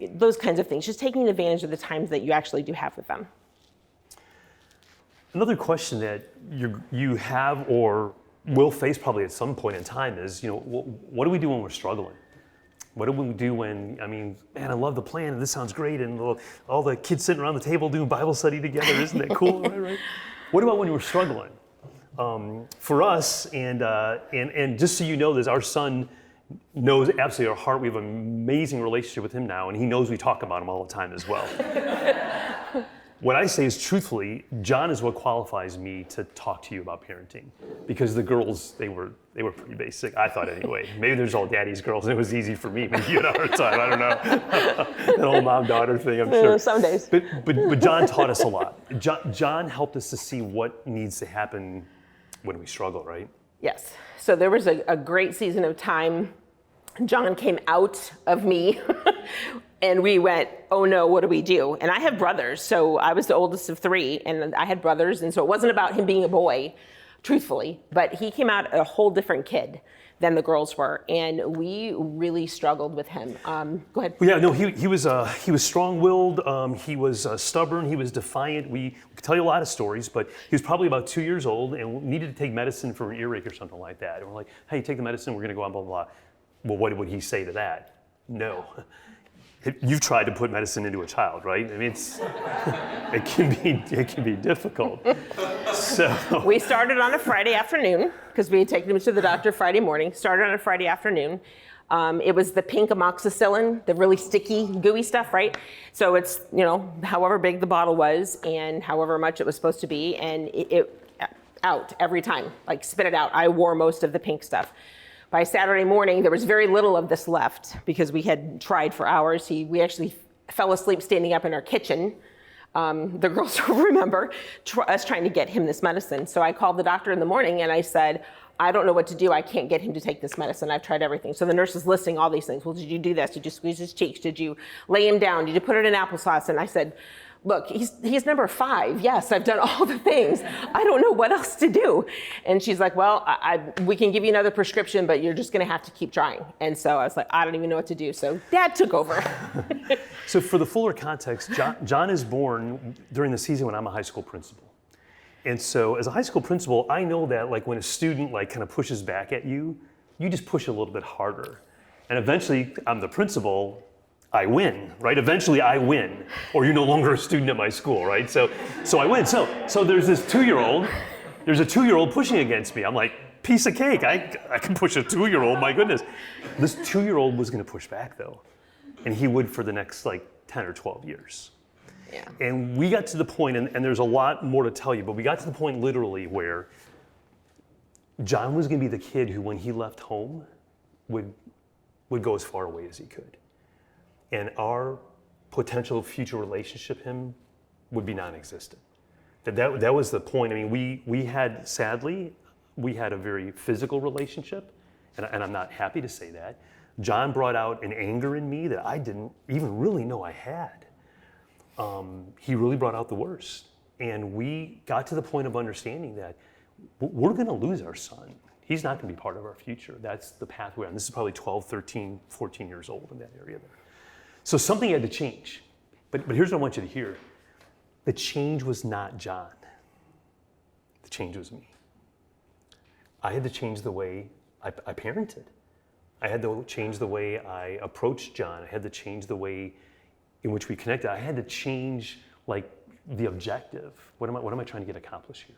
Those kinds of things. Just taking advantage of the times that you actually do have with them. Another question that you have or will face probably at some point in time is, what do we do when we're struggling? What do we do when, man, I love the plan and this sounds great and all the kids sitting around the table doing Bible study together, isn't that cool? Right? What about when we're struggling? For us, and just so you know this, our son knows absolutely our heart. We have an amazing relationship with him now, and he knows we talk about him all the time as well. What I say is truthfully, John is what qualifies me to talk to you about parenting. Because the girls, they were pretty basic, I thought anyway. Maybe there's all daddy's girls and it was easy for me. Maybe you had a hard time, I don't know. That whole mom-daughter thing, I'm sure. Some days. But John taught us a lot. John helped us to see what needs to happen when we struggle, right? Yes. So there was a great season of time. John came out of me and we went, oh no, what do we do? And I have brothers, so I was the oldest of 3 and I had brothers, and so it wasn't about him being a boy, truthfully, but he came out a whole different kid than the girls were, and we really struggled with him. Go ahead. Yeah, no, he was strong-willed, he was stubborn, he was defiant. We could tell you a lot of stories, but he was probably about 2 years old and needed to take medicine for an earache or something like that. And we're like, hey, take the medicine, we're gonna go on, blah, blah, blah. Well, what would he say to that? No. You've tried to put medicine into a child, right? I mean, it can be difficult. So We started on a Friday afternoon because we had taken him to the doctor Friday morning. Started on a Friday afternoon. It was the pink amoxicillin, the really sticky, gooey stuff, right? So it's, however big the bottle was and however much it was supposed to be, and it out every time, like spit it out. I wore most of the pink stuff. By Saturday morning, there was very little of this left because we had tried for hours. We actually fell asleep standing up in our kitchen. The girls will remember us trying to get him this medicine. So I called the doctor in the morning and I said, I don't know what to do. I can't get him to take this medicine. I've tried everything. So the nurse is listing all these things. Well, did you do this? Did you squeeze his cheeks? Did you lay him down? Did you put it in applesauce? And I said, look, he's number 5. Yes, I've done all the things. I don't know what else to do. And she's like, well, we can give you another prescription, but you're just going to have to keep trying. And so I was like, I don't even know what to do. So Dad took over. So for the fuller context, John is born during the season when I'm a high school principal. And so as a high school principal, I know that like when a student like kind of pushes back at you, you just push a little bit harder. And eventually I'm the principal, I win, right? Eventually I win, or you're no longer a student at my school, right? So I win. So there's this 2-year-old, there's a 2-year-old pushing against me. I'm like, piece of cake, I can push a 2-year-old, my goodness. This 2-year-old was gonna push back though. And he would for the next like 10 or 12 years. Yeah. And we got to the point, and there's a lot more to tell you, but we got to the point literally where John was gonna be the kid who when he left home would go as far away as he could. And our potential future relationship him would be non-existent. That was the point. I mean, we had, sadly, we had a very physical relationship, and I'm not happy to say that. John brought out an anger in me that I didn't even really know I had. He really brought out the worst. And we got to the point of understanding that we're gonna lose our son. He's not gonna be part of our future. That's the path we're on. This is probably 12, 13, 14 years old in that area there. So something had to change. But here's what I want you to hear. The change was not John. The change was me. I had to change the way I parented. I had to change the way I approached John. I had to change the way in which we connected. I had to change like the objective. What am I trying to get accomplished here?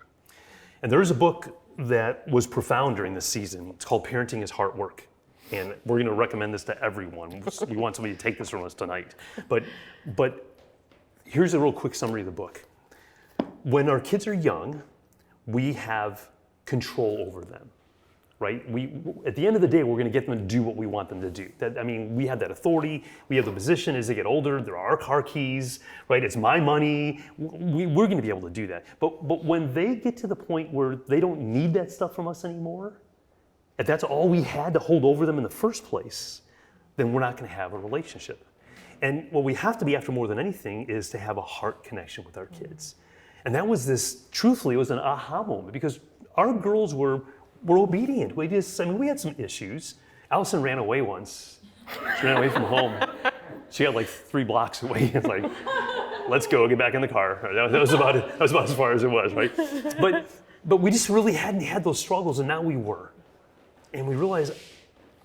And there's a book that was profound during this season. It's called Parenting is Hard Work. And we're going to recommend this to everyone. We want somebody to take this from us tonight. But here's a real quick summary of the book. When our kids are young, we have control over them, right? At the end of the day, we're going to get them to do what we want them to do. We have that authority. We have the position. As they get older, there are our car keys, right? It's my money. We're going to be able to do that. But when they get to the point where they don't need that stuff from us anymore, if that's all we had to hold over them in the first place, then we're not going to have a relationship. And what we have to be after more than anything is to have a heart connection with our kids. And that was truthfully, it was an aha moment because our girls were obedient. We had some issues. Allison ran away once. She ran away from home. She got like 3 blocks away. It's like, let's go, get back in the car. That was about as far as it was, right? But we just really hadn't had those struggles, and now we were. And we realized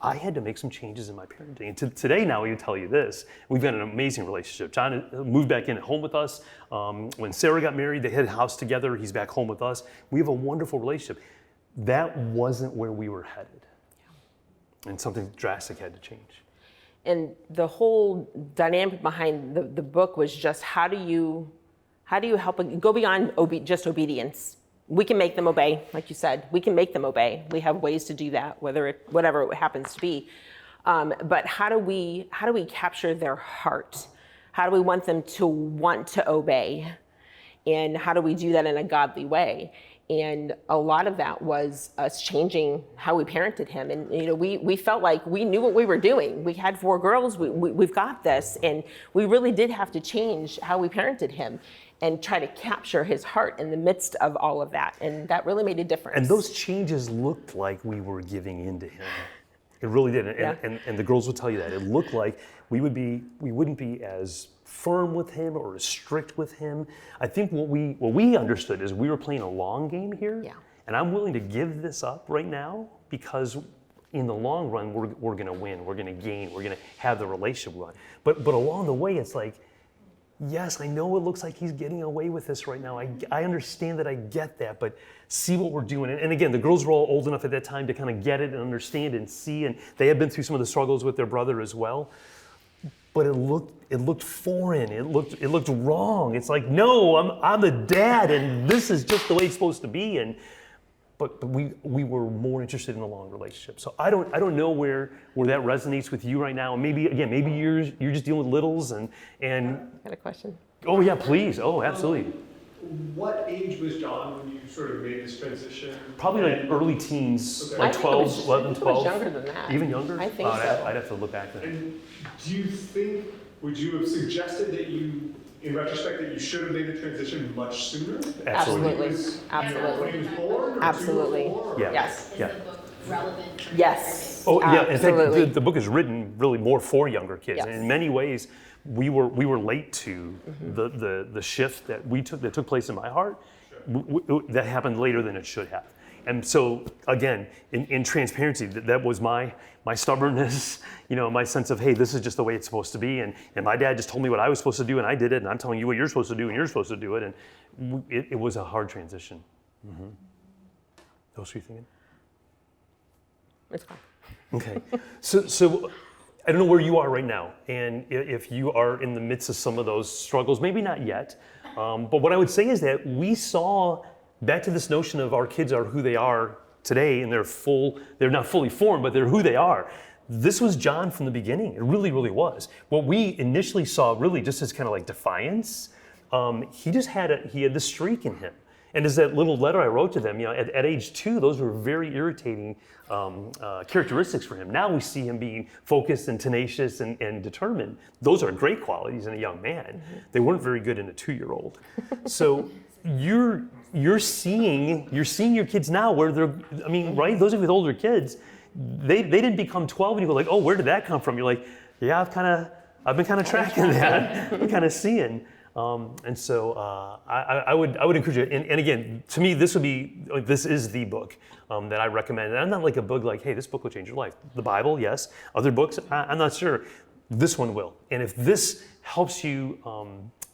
I had to make some changes in my parenting. And today now we can tell you this, we've got an amazing relationship. John moved back in at home with us. When Sarah got married, they had a house together. He's back home with us. We have a wonderful relationship. That wasn't where we were headed. Yeah. And something drastic had to change. And the whole dynamic behind the book was just how do you help go beyond just obedience? We can make them obey, like you said. We can make them obey. We have ways to do that, whatever it happens to be. But how do we capture their heart? How do we want them to want to obey? And how do we do that in a godly way? And a lot of that was us changing how we parented him. And we felt like we knew what we were doing. We had 4 girls. We've got this, and we really did have to change how we parented him and try to capture his heart in the midst of all of that. And that really made a difference. And those changes looked like we were giving in to him. It really did. And the girls would tell you that. It looked like we wouldn't be as firm with him or as strict with him. I think what we understood is we were playing a long game here. Yeah. And I'm willing to give this up right now because in the long run, we're going to win. We're going to gain. We're going to have the relationship we want. But along the way, it's like, yes, I know it looks like he's getting away with this right now. I understand that, I get that, but see what we're doing. And again, the girls were all old enough at that time to kind of get it and understand and see, and they had been through some of the struggles with their brother as well. But it looked foreign. It looked wrong. It's like, no, I'm the dad, and this is just the way it's supposed to be. But we were more interested in a long relationship. So I don't know where that resonates with you right now. Maybe you're just dealing with littles and. I got a question. Oh yeah, please. Oh, absolutely. What age was John when you sort of made this transition? Probably like early teens, Okay. like I think 12, 11, I think 12. it was younger than that. Even younger? I think Oh, so. I'd have to look back then. And do you think, would you have suggested that you, in retrospect, that you should have made the transition much sooner? Absolutely. When he was Absolutely. born? Or Absolutely. 2 or 4? Yeah. Yes. Is Yeah. the book relevant for Yes. Oh yeah, in fact, Absolutely. the book is written really more for younger kids. Yes. And in many ways, we were late to the shift that took place in my heart. That happened later than it should have. And so again, in transparency, that was my stubbornness, my sense of, hey, this is just the way it's supposed to be. And my dad just told me what I was supposed to do, and I did it. And I'm telling you what you're supposed to do, and you're supposed to do it. And it was a hard transition. Mm-hmm. What were you thinking? It's fine. Okay, so I don't know where you are right now, and if you are in the midst of some of those struggles, maybe not yet, but what I would say is that we saw, back to this notion of our kids are who they are today, and they're not fully formed, but they're who they are. This was John from the beginning. It really, really was. What we initially saw really just as kind of like defiance, he had this streak in him. And as that little letter I wrote to them, at age 2, those were very irritating characteristics for him. Now we see him being focused and tenacious and determined. Those are great qualities in a young man. Mm-hmm. They weren't very good in a 2-year-old. So you're seeing your kids now where right? Those of you with older kids, they didn't become 12 and you go like, oh, where did that come from? You're like, yeah, I've been kind of tracking that. I'm kind of seeing. And so I would encourage you, and again, to me, this is the book that I recommend. And I'm not like a book like, hey, this book will change your life. The Bible, yes. Other books, I'm not sure. This one will. And if this helps you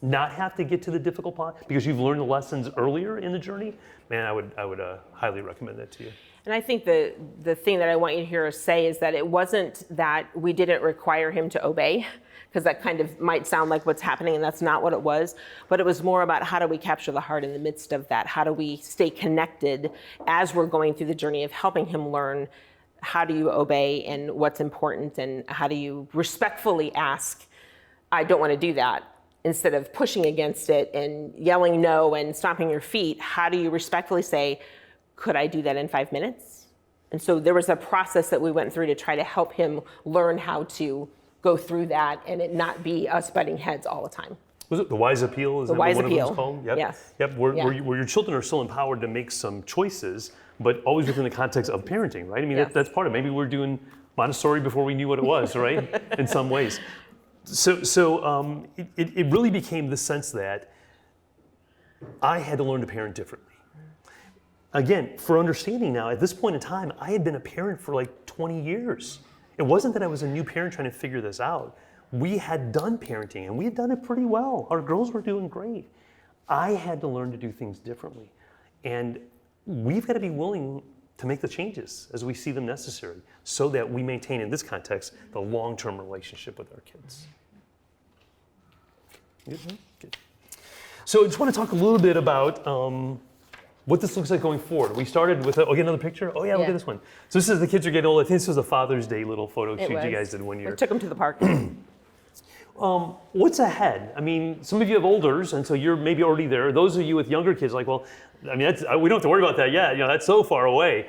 not have to get to the difficult part because you've learned the lessons earlier in the journey, man, I would highly recommend that to you. And I think the thing that I want you to hear us say is that it wasn't that we didn't require him to obey, because that kind of might sound like what's happening, and that's not what it was. But it was more about how do we capture the heart in the midst of that? How do we stay connected as we're going through the journey of helping him learn how do you obey and what's important, and how do you respectfully ask, I don't want to do that, instead of pushing against it and yelling no and stomping your feet. How do you respectfully say, could I do that in 5 minutes? And so there was a process that we went through to try to help him learn how to go through that and it not be us butting heads all the time. Was it the wise appeal? Is The that wise what one appeal. of them's called? Yep. Yes. Yep. Where Yeah. your children are still empowered to make some choices, but always within the context of parenting, right? I mean, Yes. that's part of it. Maybe we're doing Montessori before we knew what it was, right? In some ways. So it really became the sense that I had to learn to parent differently. Again, for understanding now, at this point in time, I had been a parent for like 20 years. It wasn't that I was a new parent trying to figure this out. We had done parenting, and we had done it pretty well. Our girls were doing great. I had to learn to do things differently. And we've got to be willing to make the changes as we see them necessary so that we maintain, in this context, the long-term relationship with our kids. Good. So I just want to talk a little bit about what this looks like going forward. We started with, another picture? Oh yeah, look Yeah. at this one. So this is the kids are getting old. I think this was a Father's Day little photo It shoot was. you guys did one year. I took him to the park. What's ahead? I mean, some of you have olders, and so you're maybe already there. Those of you with younger kids, like, well, I mean, we don't have to worry about that yet. That's so far away.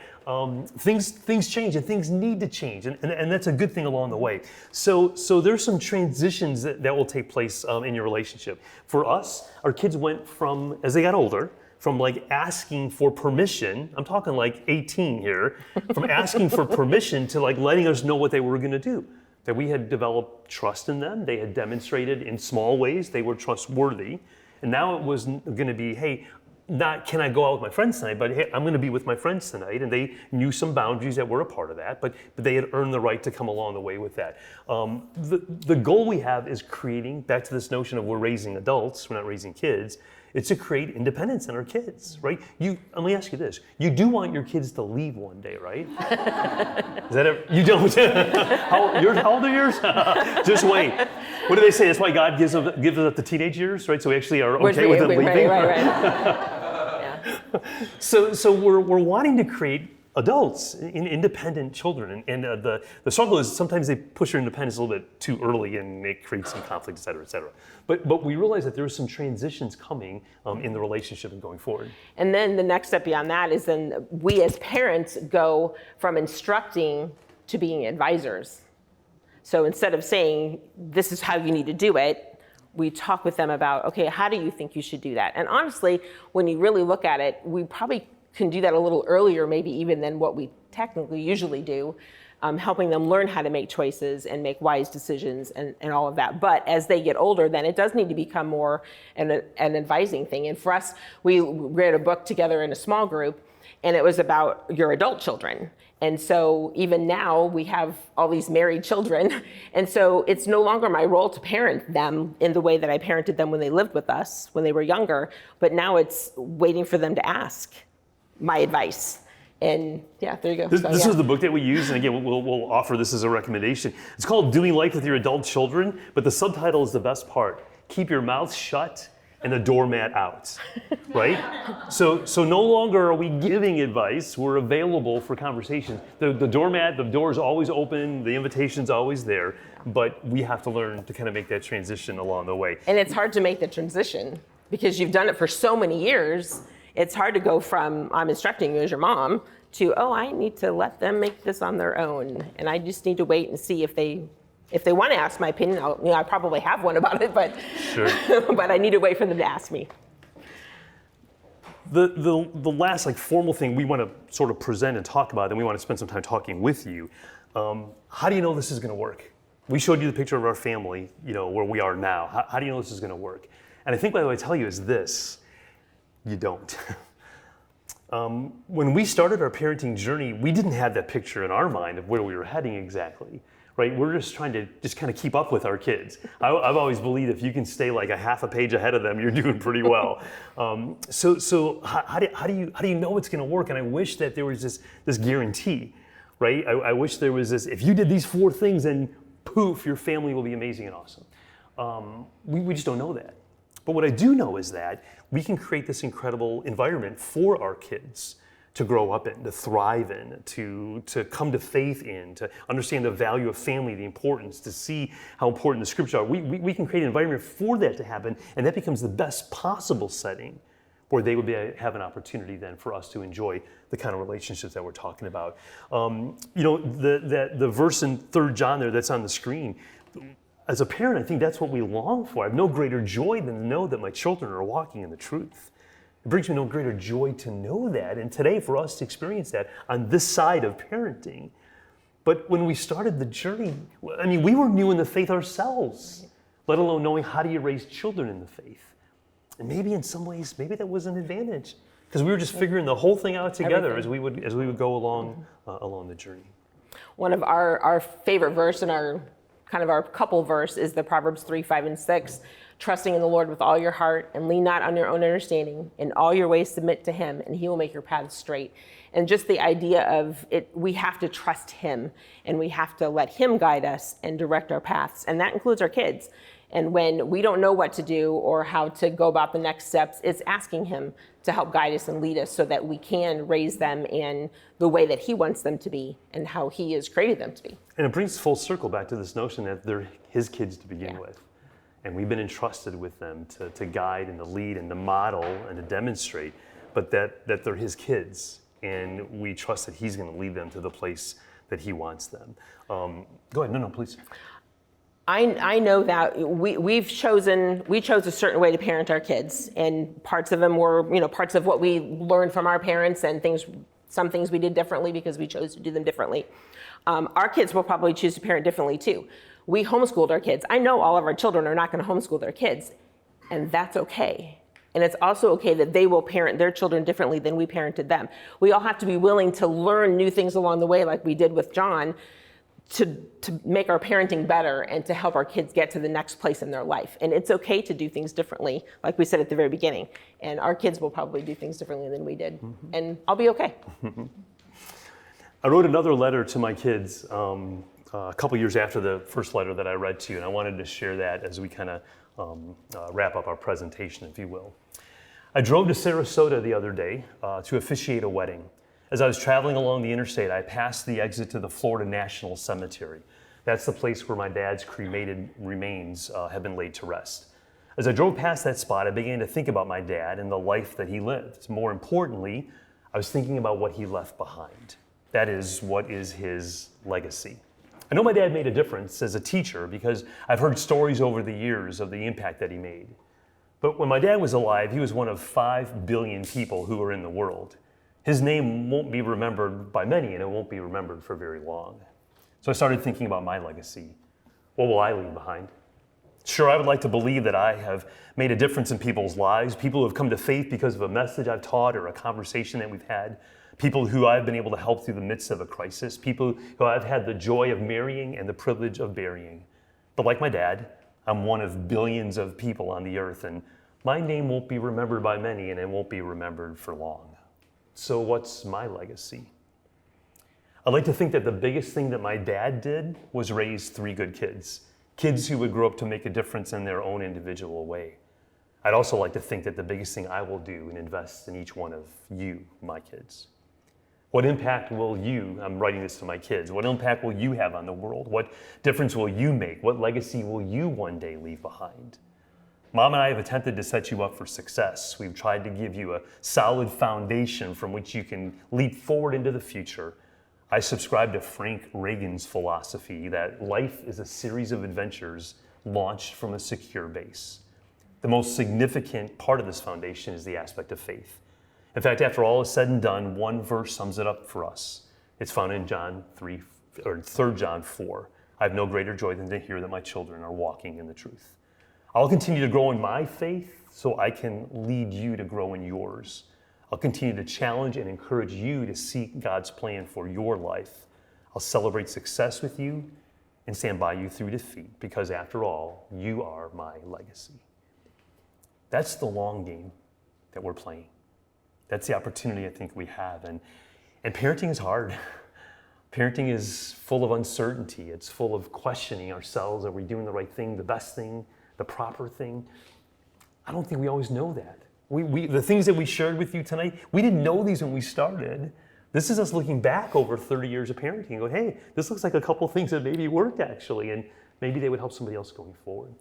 Things change, and things need to change, and that's a good thing along the way. So there's some transitions that will take place in your relationship. For us, our kids went from, as they got older, from like asking for permission, I'm talking like 18 here, from asking for permission to like letting us know what they were gonna do. That we had developed trust in them. They had demonstrated in small ways they were trustworthy. And now it was gonna be, hey, not can I go out with my friends tonight, but hey, I'm going to be with my friends tonight, and they knew some boundaries that were a part of that, but they had earned the right to come along the way with that. The goal we have is creating, back to this notion of we're raising adults, we're not raising kids, it's to create independence in our kids, right? Let me ask you this, you do want your kids to leave one day, right? Is that you don't? How old are yours? Just wait. What do they say? That's why God gives us the teenage years, right? So we actually are okay with them leaving. Right. So we're wanting to create adults, independent children, and the struggle is sometimes they push their independence a little bit too early and it creates some conflict, et cetera, et cetera. But we realize that there are some transitions coming in the relationship and going forward. And then the next step beyond that is then we as parents go from instructing to being advisors. So instead of saying, this is how you need to do it, we talk with them about, okay, how do you think you should do that? And honestly, when you really look at it, we probably can do that a little earlier, maybe even than what we technically usually do, helping them learn how to make choices and make wise decisions and all of that. But as they get older, then it does need to become more an advising thing. And for us, we read a book together in a small group, and it was about your adult children. And so even now we have all these married children. And so it's no longer my role to parent them in the way that I parented them when they lived with us, when they were younger. But now it's waiting for them to ask my advice. And yeah, there you go. This is the book that we use, and again, we'll offer this as a recommendation. It's called Doing Life with Your Adult Children, but the subtitle is the best part. Keep your mouth shut and the doormat out, right? So no longer are we giving advice, we're available for conversations. The doormat, the door is always open, the invitation's always there, but we have to learn to kind of make that transition along the way. And it's hard to make the transition because you've done it for so many years. It's hard to go from, I'm instructing you as your mom, to, oh, I need to let them make this on their own. And I just need to wait and see if they want to ask my opinion. I probably have one about it, but sure. But I need to wait for them to ask me. The last formal thing we want to sort of present and talk about, and we want to spend some time talking with you. How do you know this is going to work? We showed you the picture of our family, where we are now. How do you know this is going to work? And I think what I would tell you is this. You don't. When we started our parenting journey, we didn't have that picture in our mind of where we were heading exactly, right? We're just trying to kind of keep up with our kids. I've always believed if you can stay like a half a page ahead of them, you're doing pretty well. So how do you know it's going to work? And I wish that there was this guarantee, right? I wish there was this, if you did these 4 things, then poof, your family will be amazing and awesome. We just don't know that. But what I do know is that we can create this incredible environment for our kids to grow up in, to thrive in, to come to faith in, to understand the value of family, the importance, to see how important the scriptures are. We can create an environment for that to happen, and that becomes the best possible setting where they would have an opportunity then for us to enjoy the kind of relationships that we're talking about. The verse in 3 John there that's on the screen, as a parent, I think that's what we long for. I have no greater joy than to know that my children are walking in the truth. It brings me no greater joy to know that, and today for us to experience that on this side of parenting. But when we started the journey, we were new in the faith ourselves, let alone knowing how do you raise children in the faith. And maybe in some ways, maybe that was an advantage, because we were just figuring the whole thing out together as we would go along the journey. One of our favorite verse in our couple verse is the Proverbs 3, 5, and 6. Trusting in the Lord with all your heart and lean not on your own understanding. In all your ways submit to him and he will make your paths straight. And just the idea of it, we have to trust him and we have to let him guide us and direct our paths. And that includes our kids. And when we don't know what to do or how to go about the next steps, it's asking him to help guide us and lead us so that we can raise them in the way that he wants them to be and how he has created them to be. And it brings full circle back to this notion that they're his kids to begin with. And we've been entrusted with them to guide and to lead and to model and to demonstrate, but that they're his kids. And we trust that he's going to lead them to the place that he wants them. Go ahead. No, please. I know that we chose a certain way to parent our kids, and parts of them were, parts of what we learned from our parents, and some things we did differently because we chose to do them differently. Our kids will probably choose to parent differently too. We homeschooled our kids. I know all of our children are not going to homeschool their kids, and that's okay. And it's also okay that they will parent their children differently than we parented them. We all have to be willing to learn new things along the way, like we did with John, to make our parenting better and to help our kids get to the next place in their life. And it's okay to do things differently, like we said at the very beginning. And our kids will probably do things differently than we did. And I'll be okay. I wrote another letter to my kids a couple years after the first letter that I read to you, and I wanted to share that as we kind of wrap up our presentation, if you will. I drove to Sarasota the other day to officiate a wedding. As I was traveling along the interstate, I passed the exit to the Florida National Cemetery. That's the place where my dad's cremated remains have been laid to rest. As I drove past that spot, I began to think about my dad and the life that he lived. More importantly, I was thinking about what he left behind. That is, what is his legacy? I know my dad made a difference as a teacher because I've heard stories over the years of the impact that he made. But when my dad was alive, he was one of 5 billion people who were in the world. His name won't be remembered by many, and it won't be remembered for very long. So I started thinking about my legacy. What will I leave behind? Sure, I would like to believe that I have made a difference in people's lives, people who have come to faith because of a message I've taught or a conversation that we've had, people who I've been able to help through the midst of a crisis, people who I've had the joy of marrying and the privilege of burying. But like my dad, I'm one of billions of people on the earth, and my name won't be remembered by many, and it won't be remembered for long. So what's my legacy? I'd like to think that the biggest thing that my dad did was raise 3 good kids who would grow up to make a difference in their own individual way. I'd also like to think that the biggest thing I will do and invest in each one of you, my kids. What impact will you, I'm writing this to my kids, what impact will you have on the world? What difference will you make? What legacy will you one day leave behind? Mom and I have attempted to set you up for success. We've tried to give you a solid foundation from which you can leap forward into the future. I subscribe to Frank Reagan's philosophy that life is a series of adventures launched from a secure base. The most significant part of this foundation is the aspect of faith. In fact, after all is said and done, one verse sums it up for us. It's found in 3 John 4. I have no greater joy than to hear that my children are walking in the truth. I'll continue to grow in my faith so I can lead you to grow in yours. I'll continue to challenge and encourage you to seek God's plan for your life. I'll celebrate success with you and stand by you through defeat because after all, you are my legacy. That's the long game that we're playing. That's the opportunity I think we have. And parenting is hard. Parenting is full of uncertainty. It's full of questioning ourselves. Are we doing the right thing, the best thing, the proper thing? I don't think we always know that. The things that we shared with you tonight, we didn't know these when we started. This is us looking back over 30 years of parenting and going, hey, this looks like a couple things that maybe worked actually, and maybe they would help somebody else going forward.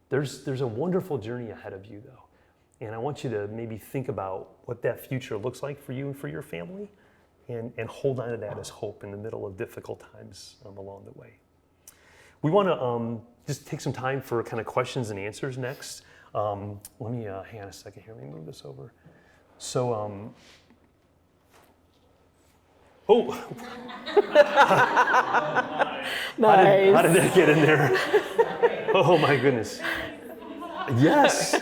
There's a wonderful journey ahead of you, though. And I want you to maybe think about what that future looks like for you and for your family, and hold on to that as hope in the middle of difficult times along the way. We want to just take some time for kind of questions and answers next. Let me, hang on a second here, let me move this over. So, Nice. How did that get in there? Oh my goodness. Yes.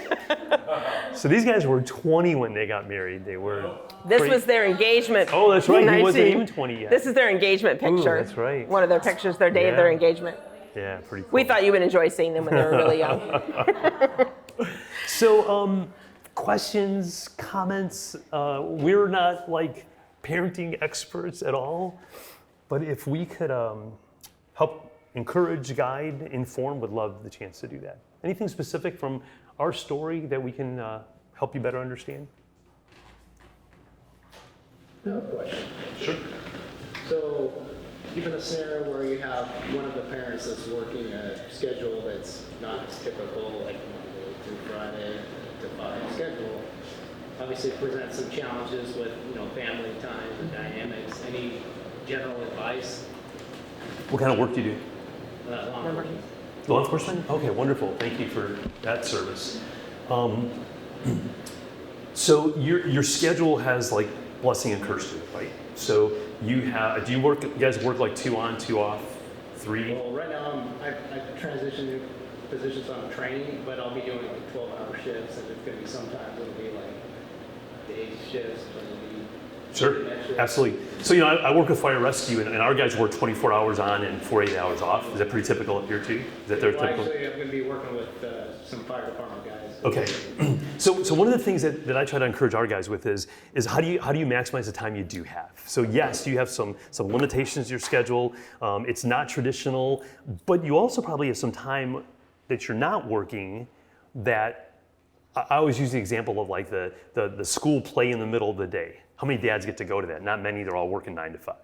So these guys were 20 when they got married. They were. This was their engagement. Oh, that's right. He 19. wasn't even 20 yet. This is their engagement picture. Ooh, that's right. One of their pictures, their day of their Yeah. engagement. Yeah, pretty cool. We thought you would enjoy seeing them when they were really young. So, questions, comments. We're not like parenting experts at all, but if we could help encourage, guide, inform, would love the chance to do that. Anything specific from our story that we can help you better understand? I have a question. Sure. So, given a scenario where you have one of the parents that's working a schedule that's not as typical, like Monday through Friday to 5 schedule, obviously presents some challenges with family time and dynamics. Any general advice? What kind of work do you do? Law enforcement. Law enforcement? Okay, wonderful. Thank you for that service. So your schedule has like blessing and curse to it, right? So do you guys work like 2 on, 2 off, 3? Well, right now I transitioned positions on training, but I'll be doing like 12-hour shifts, and it's gonna be sometimes it'll be like day shifts, but it'll be Sure, night shifts. absolutely. So, I work with fire rescue, and our guys work 24 hours on and 48 hours off. Is that pretty typical up here too? Is that their Well, typical? actually, I'm gonna be working with some fire department guys. Okay. So one of the things that I try to encourage our guys with is how do you maximize the time you do have? So yes, you have some limitations to your schedule. It's not traditional, but you also probably have some time that you're not working that I always use the example of like the school play in the middle of the day. How many dads get to go to that? Not many. They're all working 9 to 5.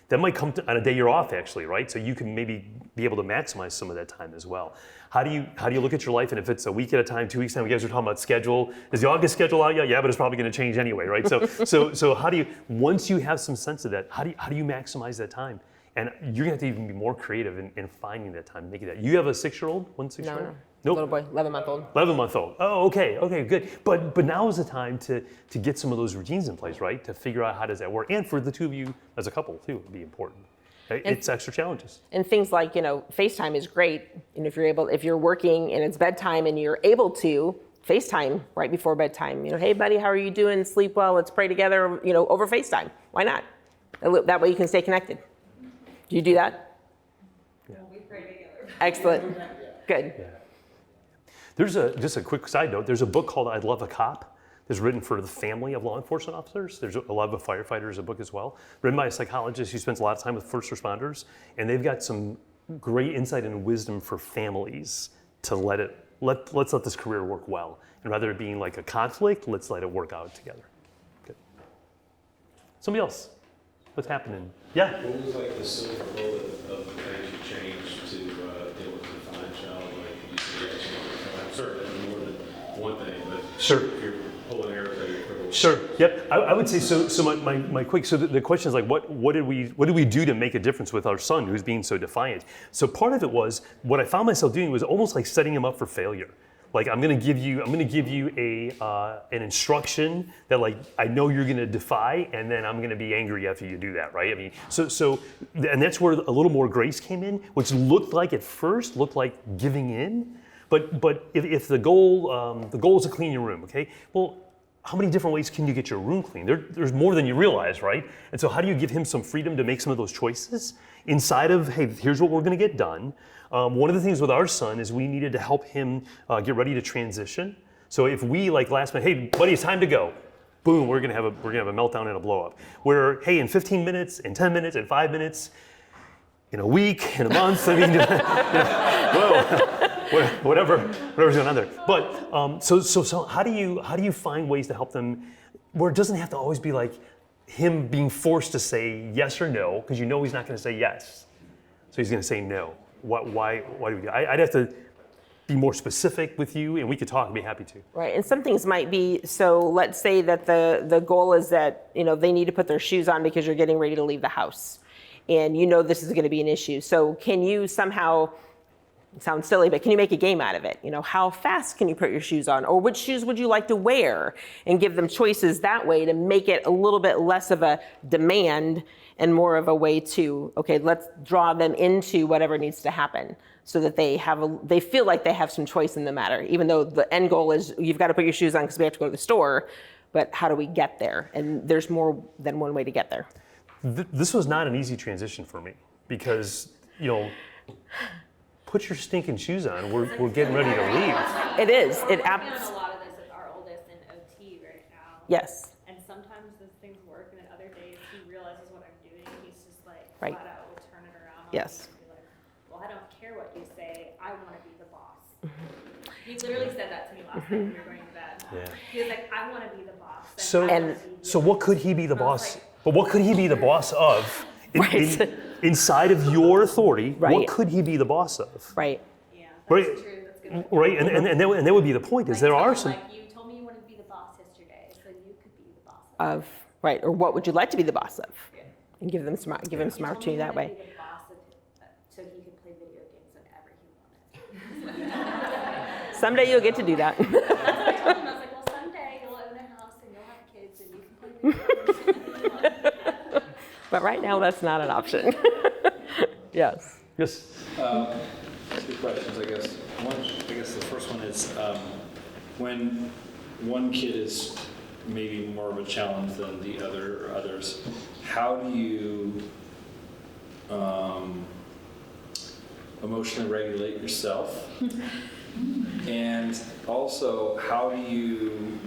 That might come on a day you're off, actually, right? So you can maybe be able to maximize some of that time as well. How do you look at your life? And if it's a week at a time, 2 weeks at a time, you guys are talking about schedule. Is the August schedule out yet? Yeah, but it's probably going to change anyway, right? So how do you, once you have some sense of that, how do you maximize that time? And you're going to have to even be more creative in finding that time, making that. You have a 6-year-old, 1 6-year-old? No. Nope. Little boy, 11-month-old. 11-month-old. Oh, okay, good. But now is the time to get some of those routines in place, right? To figure out how does that work, and for the two of you as a couple too, would be important. Okay? It's extra challenges. And things like, FaceTime is great. And if you're working and it's bedtime and you're able to FaceTime right before bedtime, hey buddy, how are you doing? Sleep well, let's pray together, over FaceTime. Why not? That way you can stay connected. Do you do that? Yeah. We pray together. Excellent. Good. Yeah. There's just a quick side note. There's a book called I Love a Cop. That's written for the family of law enforcement officers. There's a lot of firefighters, a book as well. Written by a psychologist who spends a lot of time with first responders. And they've got some great insight and wisdom for families to let's let this career work well. And rather than being like a conflict, let's let it work out together. Good. Somebody else. What's happening? Yeah? What was like the silver bullet of the things you changed to deal with the defiant child? Like you said, yes, I'm certain there's more than one thing, but Sure. if you're pulling arrows out of your quiver. Sure. Yep. I would say so. So my quick. So the question is like, what did we do to make a difference with our son who's being so defiant? So part of it was what I found myself doing was almost like setting him up for failure. Like I'm going to give you an instruction that like I know you're going to defy, and then I'm going to be angry after you do that, right? I mean, so and that's where a little more grace came in, which at first looked like giving in, but if the goal is to clean your room, okay? Well, how many different ways can you get your room clean? There's more than you realize, right? And so how do you give him some freedom to make some of those choices inside of, hey, here's what we're going to get done. One of the things with our son is we needed to help him get ready to transition. So if we like last minute, hey, buddy, it's time to go. Boom, we're gonna have a meltdown and a blow up. Where, hey, in 15 minutes, in 10 minutes, in 5 minutes, in a week, in a month, I mean, whatever's going on there. But so how do you find ways to help them where it doesn't have to always be like him being forced to say yes or no, because you know he's not going to say yes, so he's going to say no. Why do we do? I'd have to be more specific with you, and we could talk. I'd be happy to. Right, and some things might be, so let's say that the goal is that, they need to put their shoes on because you're getting ready to leave the house. And this is going to be an issue. So can you somehow, it sounds silly, but can you make a game out of it? How fast can you put your shoes on? Or which shoes would you like to wear? And give them choices that way to make it a little bit less of a demand and more of a way to, okay, let's draw them into whatever needs to happen so that they feel like they have some choice in the matter, even though the end goal is you've got to put your shoes on because we have to go to the store, but how do we get there? And there's more than one way to get there. This was not an easy transition for me because, put your stinking shoes on. We're getting ready to leave. It is. We're working on a lot of this with our oldest in OT right now. Yes. And sometimes those things work, and then other days he realizes what I'm doing, and he's just like, Right. flat out will turn it around. on Yes. me and be like, well, I don't care what you say. I want to be the boss. He literally said that to me last night when we were going to bed. Yeah. He was like, I want to be the boss. So, I wanna be so you." what could he be the And I was boss? like, But what could he be the boss of? Right. Inside of your authority, Right. what could he be the boss of? Right. Yeah, that's Right. true. That's good. Right, and that would be the point. Is Like, there tell are him, some. Like, you told me you wanted to be the boss yesterday, so you could be the boss. Of, right, or what would you like to be the boss of? Yeah. And give him some You told me opportunity you that wanted way. to be the boss of, so he could play video games whenever he wanted. Someday you'll get to do that. That's what I told him. I was like, well, someday you'll own a house and you'll have kids and you can play video games. But right now, that's not an option. Yes. Yes. Two questions, I guess. One, The first one is when one kid is maybe more of a challenge than the other or others, how do you emotionally regulate yourself? And also, how do you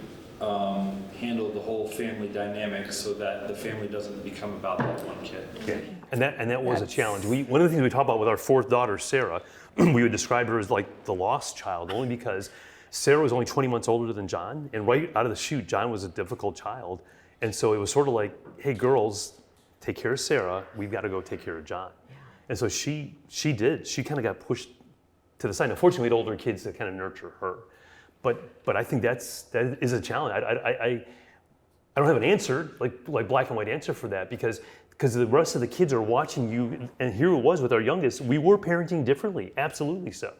handle the whole family dynamic so that the family doesn't become about that one kid? Okay. And that was a challenge. One of the things we talked about with our fourth daughter, Sarah, we would describe her as like the lost child, only because Sarah was only 20 months older than John, and right out of the chute, John was a difficult child. And so it was sort of like, hey, girls, take care of Sarah. We've got to go take care of John. Yeah. And so she did. She kind of got pushed to the side. Unfortunately, we had older kids that kind of nurture her. But I think that is a challenge. I don't have an answer, like black and white answer for that, because the rest of the kids are watching you, and here it was with our youngest, we were parenting differently, absolutely so.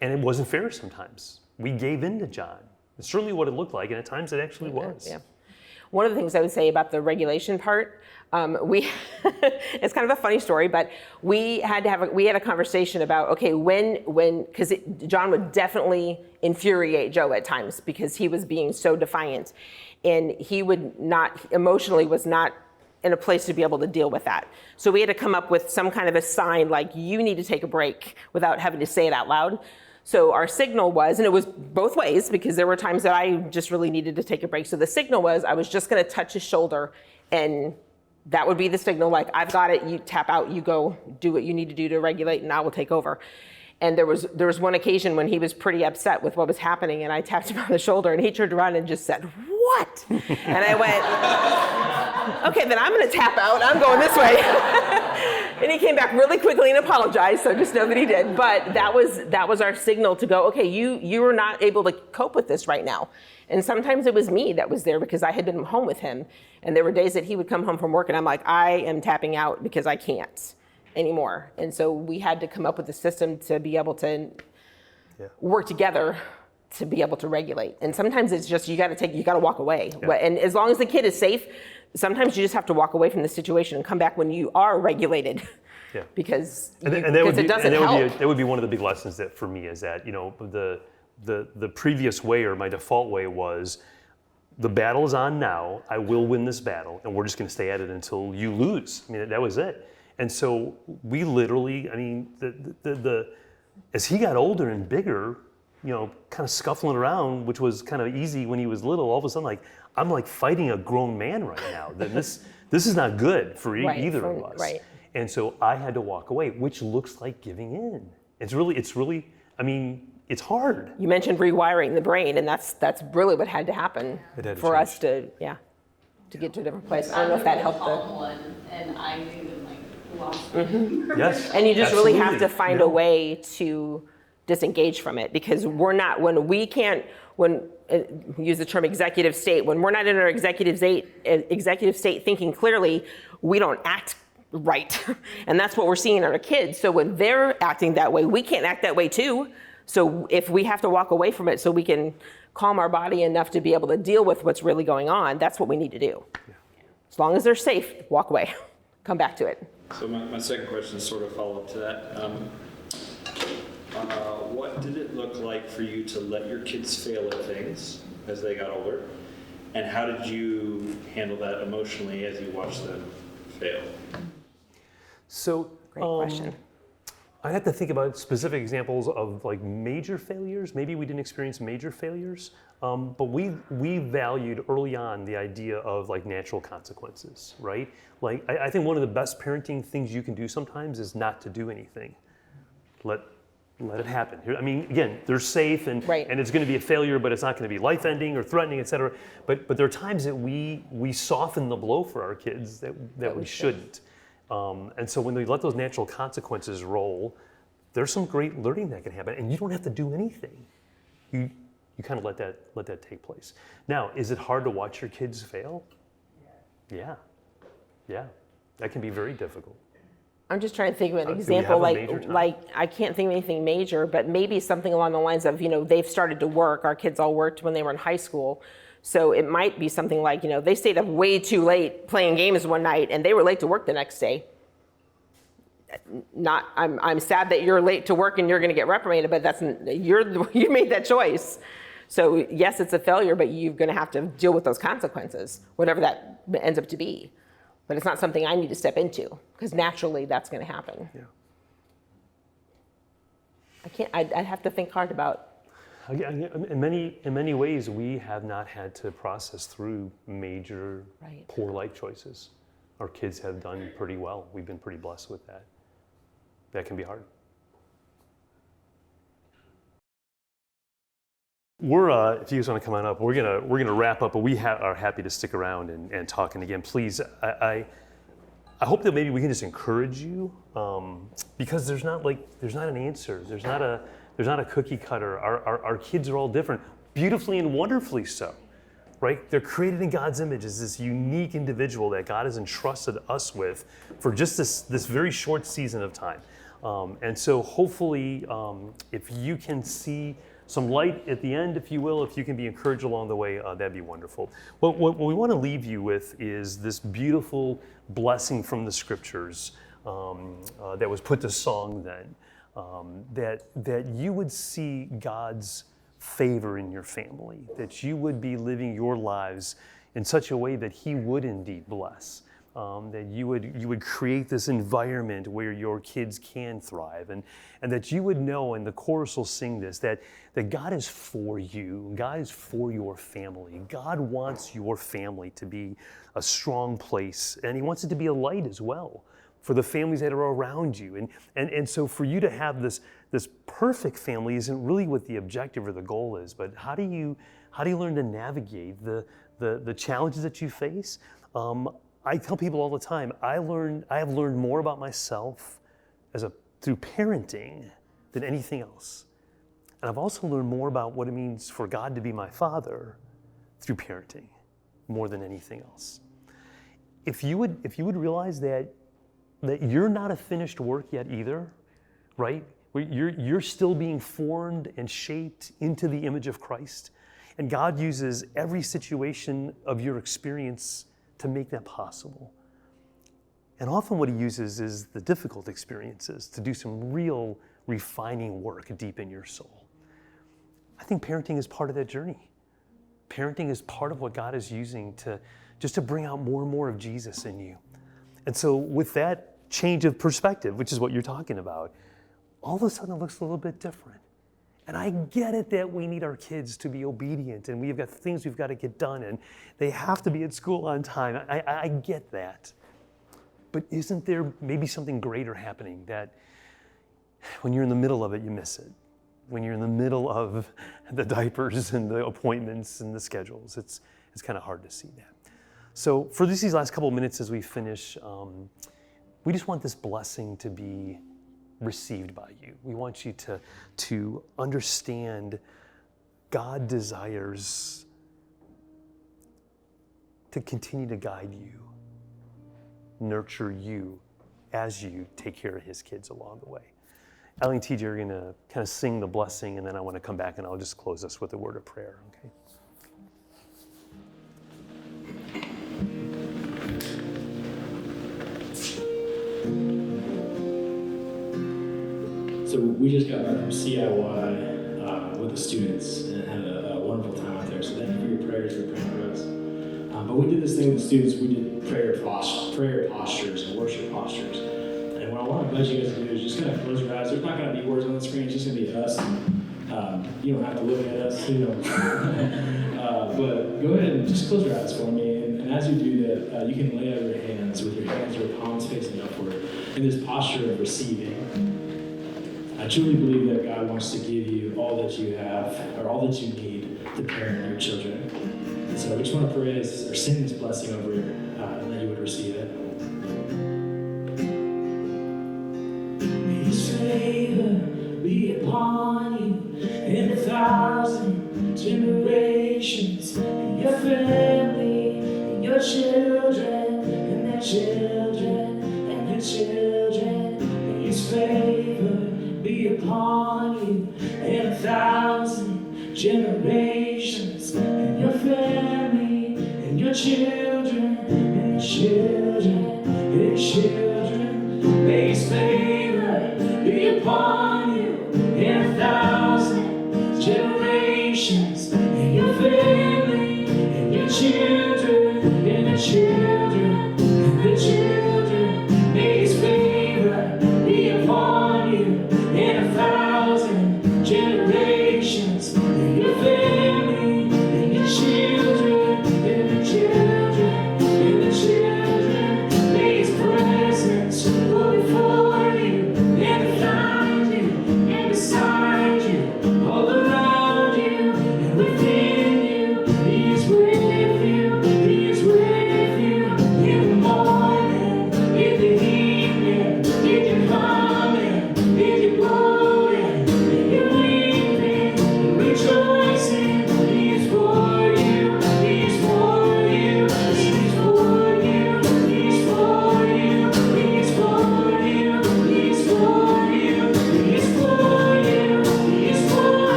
And it wasn't fair sometimes. We gave in to John. It's certainly what it looked like, and at times it actually was. Yeah. One of the things I would say about the regulation part, it's kind of a funny story, but we had a conversation about, okay, because John would definitely infuriate Joe at times because he was being so defiant, and he emotionally was not in a place to be able to deal with that. So we had to come up with some kind of a sign, like, you need to take a break, without having to say it out loud. So our signal was, and it was both ways, because there were times that I just really needed to take a break. So the signal was, I was just gonna touch his shoulder, and that would be the signal, like, I've got it, you tap out, you go do what you need to do to regulate, and I will take over. And there was one occasion when he was pretty upset with what was happening, and I tapped him on the shoulder, and he turned around and just said, "What?" And I went, "Okay, then I'm gonna tap out, I'm going this way." And he came back really quickly and apologized, so just know that he did. But that was our signal to go, okay, you are not able to cope with this right now. And sometimes it was me that was there because I had been home with him. And there were days that he would come home from work and I'm like, I am tapping out because I can't anymore. And so we had to come up with a system to be able to work together to be able to regulate. And sometimes it's just, you gotta walk away. Yeah. And as long as the kid is safe, sometimes you just have to walk away from the situation and come back when you are regulated. Yeah. Because it doesn't help. That would be one of the big lessons that for me is that, the previous way, or my default way, was the battle is on now, I will win this battle, and we're just gonna stay at it until you lose. I mean, that was it. And so we literally, I mean, as he got older and bigger, kind of scuffling around, which was kind of easy when he was little, all of a sudden, I'm like fighting a grown man right now. This is not good for either of us. Right. And so I had to walk away, which looks like giving in. It's really, I mean, it's hard. You mentioned rewiring the brain, and that's really what had to happen for us to get to a different place. I don't know if that helped. And I knew them lost. Mm-hmm. Yes. And you just really have to find a way to disengage from it, because use the term executive state, when we're not in our executive state thinking clearly, we don't act right. And that's what we're seeing in our kids. So when they're acting that way, we can't act that way too. So if we have to walk away from it so we can calm our body enough to be able to deal with what's really going on, that's what we need to do. Yeah. As long as they're safe, walk away, come back to it. So my second question is sort of follow up to that. What did it look like for you to let your kids fail at things as they got older? And how did you handle that emotionally as you watched them fail? So, great question. I'd have to think about specific examples of major failures. Maybe we didn't experience major failures, but we valued early on the idea of natural consequences, right? I think one of the best parenting things you can do sometimes is not to do anything. Let it happen. I mean, again, they're safe and it's going to be a failure, but it's not going to be life-ending or threatening, et cetera. But there are times that we soften the blow for our kids that we shouldn't. And so when we let those natural consequences roll, there's some great learning that can happen, and you don't have to do anything. You kind of let that take place. Now, is it hard to watch your kids fail? Yeah, that can be very difficult. I'm just trying to think of an example, I can't think of anything major, but maybe something along the lines of, they've started to work. Our kids all worked when they were in high school. So it might be something like, they stayed up way too late playing games one night and they were late to work the next day. I'm sad that you're late to work and you're going to get reprimanded, but you made that choice. So yes, it's a failure, but you're going to have to deal with those consequences, whatever that ends up to be. But it's not something I need to step into, because naturally that's going to happen. Yeah. I'd have to think hard about. In many ways, we have not had to process through major poor life choices. Our kids have done pretty well. We've been pretty blessed with that. That can be hard. If you guys want to come on up, we're gonna wrap up, but we are happy to stick around and talk. And again, please, I hope that maybe we can just encourage you, because there's not an answer. There's not a cookie cutter. Our kids are all different, beautifully and wonderfully so, right? They're created in God's image as this unique individual that God has entrusted us with for just this very short season of time. And so hopefully, if you can see some light at the end, if you will, if you can be encouraged along the way, that'd be wonderful. What we want to leave you with is this beautiful blessing from the scriptures that was put to song then, that you would see God's favor in your family, that you would be living your lives in such a way that He would indeed bless. That you would create this environment where your kids can thrive, and that you would know, and the chorus will sing this, that God is for you, God is for your family. God wants your family to be a strong place, and He wants it to be a light as well for the families that are around you. And so for you to have this perfect family isn't really what the objective or the goal is, but how do you learn to navigate the challenges that you face? I tell people all the time, I have learned more about myself through parenting than anything else. And I've also learned more about what it means for God to be my Father through parenting, more than anything else. If you would realize that you're not a finished work yet either, right? You're still being formed and shaped into the image of Christ. And God uses every situation of your experience to make that possible. And often what He uses is the difficult experiences to do some real refining work deep in your soul. I think parenting is part of that journey. Parenting is part of what God is using to bring out more and more of Jesus in you. And so with that change of perspective, which is what you're talking about, all of a sudden it looks a little bit different. And I get it that we need our kids to be obedient, and we've got things we've got to get done, and they have to be at school on time. I get that. But isn't there maybe something greater happening, that when you're in the middle of it, you miss it? When you're in the middle of the diapers and the appointments and the schedules, it's kind of hard to see that. So for these last couple of minutes as we finish, we just want this blessing to be received by you. We want you to understand God desires to continue to guide you, nurture you as you take care of His kids along the way. Ellie and TJ are going to kind of sing the blessing, and then I want to come back and I'll just close us with a word of prayer, okay? So we just got back from CIY with the students and had a wonderful time out there. So thank you for your prayers, for praying for us. But we did this thing with the students. We did prayer postures and worship postures. And what I want to invite you guys to do is just kind of close your eyes. There's not going to be words on the screen. It's just going to be us. And, you don't have to look at us, you know. But go ahead and just close your eyes for me. And as you do that, you can lay out your hands with your hands or palms facing upward in this posture of receiving. I truly believe that God wants to give you all that you have, or all that you need to parent your children. And so I just want to pray or sing this blessing over you, and that you would receive it. May His favor be upon you in 1,000 generations, in your family, in your children, and their children, and their children. May His favor be upon you in 1,000 generations, in your family, in your children, and your children, and your children. May His favor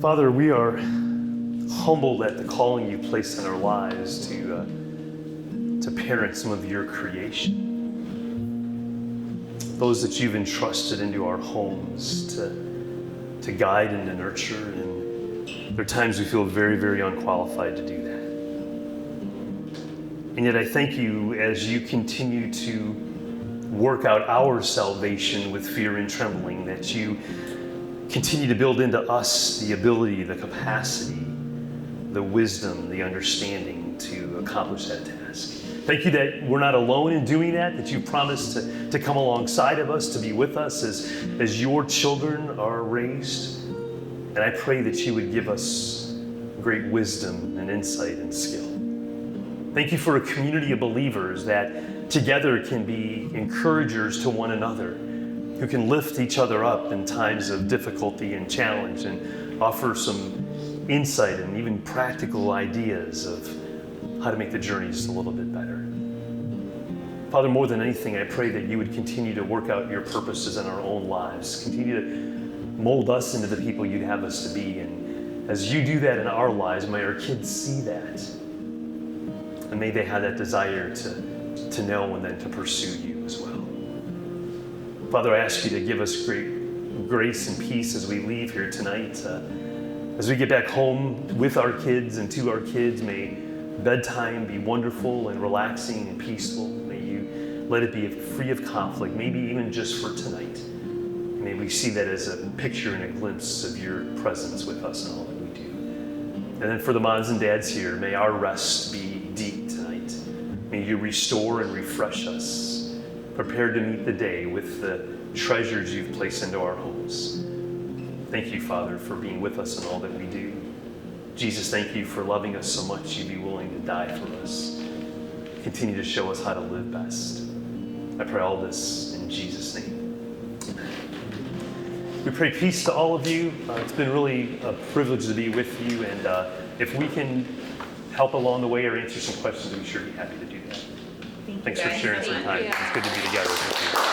Father, we are humbled at the calling you placed in our lives to parent some of your creation. Those that you've entrusted into our homes to guide and to nurture. And there are times we feel very, very unqualified to do that. And yet I thank you as you continue to work out our salvation with fear and trembling, that you continue to build into us the ability, the capacity, the wisdom, the understanding to accomplish that task. Thank you that we're not alone in doing that you promised to come alongside of us, to be with us as your children are raised. And I pray that you would give us great wisdom and insight and skill. Thank you for a community of believers that together can be encouragers to one another, who can lift each other up in times of difficulty and challenge and offer some insight and even practical ideas of how to make the journey just a little bit better. Father, more than anything, I pray that you would continue to work out your purposes in our own lives, continue to mold us into the people you'd have us to be. And as you do that in our lives, may our kids see that. And may they have that desire to know and then to pursue you as well. Father, I ask you to give us great grace and peace as we leave here tonight. As we get back home with our kids and to our kids, may bedtime be wonderful and relaxing and peaceful. May you let it be free of conflict, maybe even just for tonight. May we see that as a picture and a glimpse of your presence with us in all that we do. And then for the moms and dads here, may our rest be deep tonight. May you restore and refresh us, prepared to meet the day with the treasures you've placed into our homes. Thank you, Father, for being with us in all that we do. Jesus, thank you for loving us so much you'd be willing to die for us. Continue to show us how to live best. I pray all this in Jesus' name. Amen. We pray peace to all of you. It's been really a privilege to be with you, and if we can help along the way or answer some questions, we'd sure be happy to do that. Thanks for sharing some time. It's good to be together with you.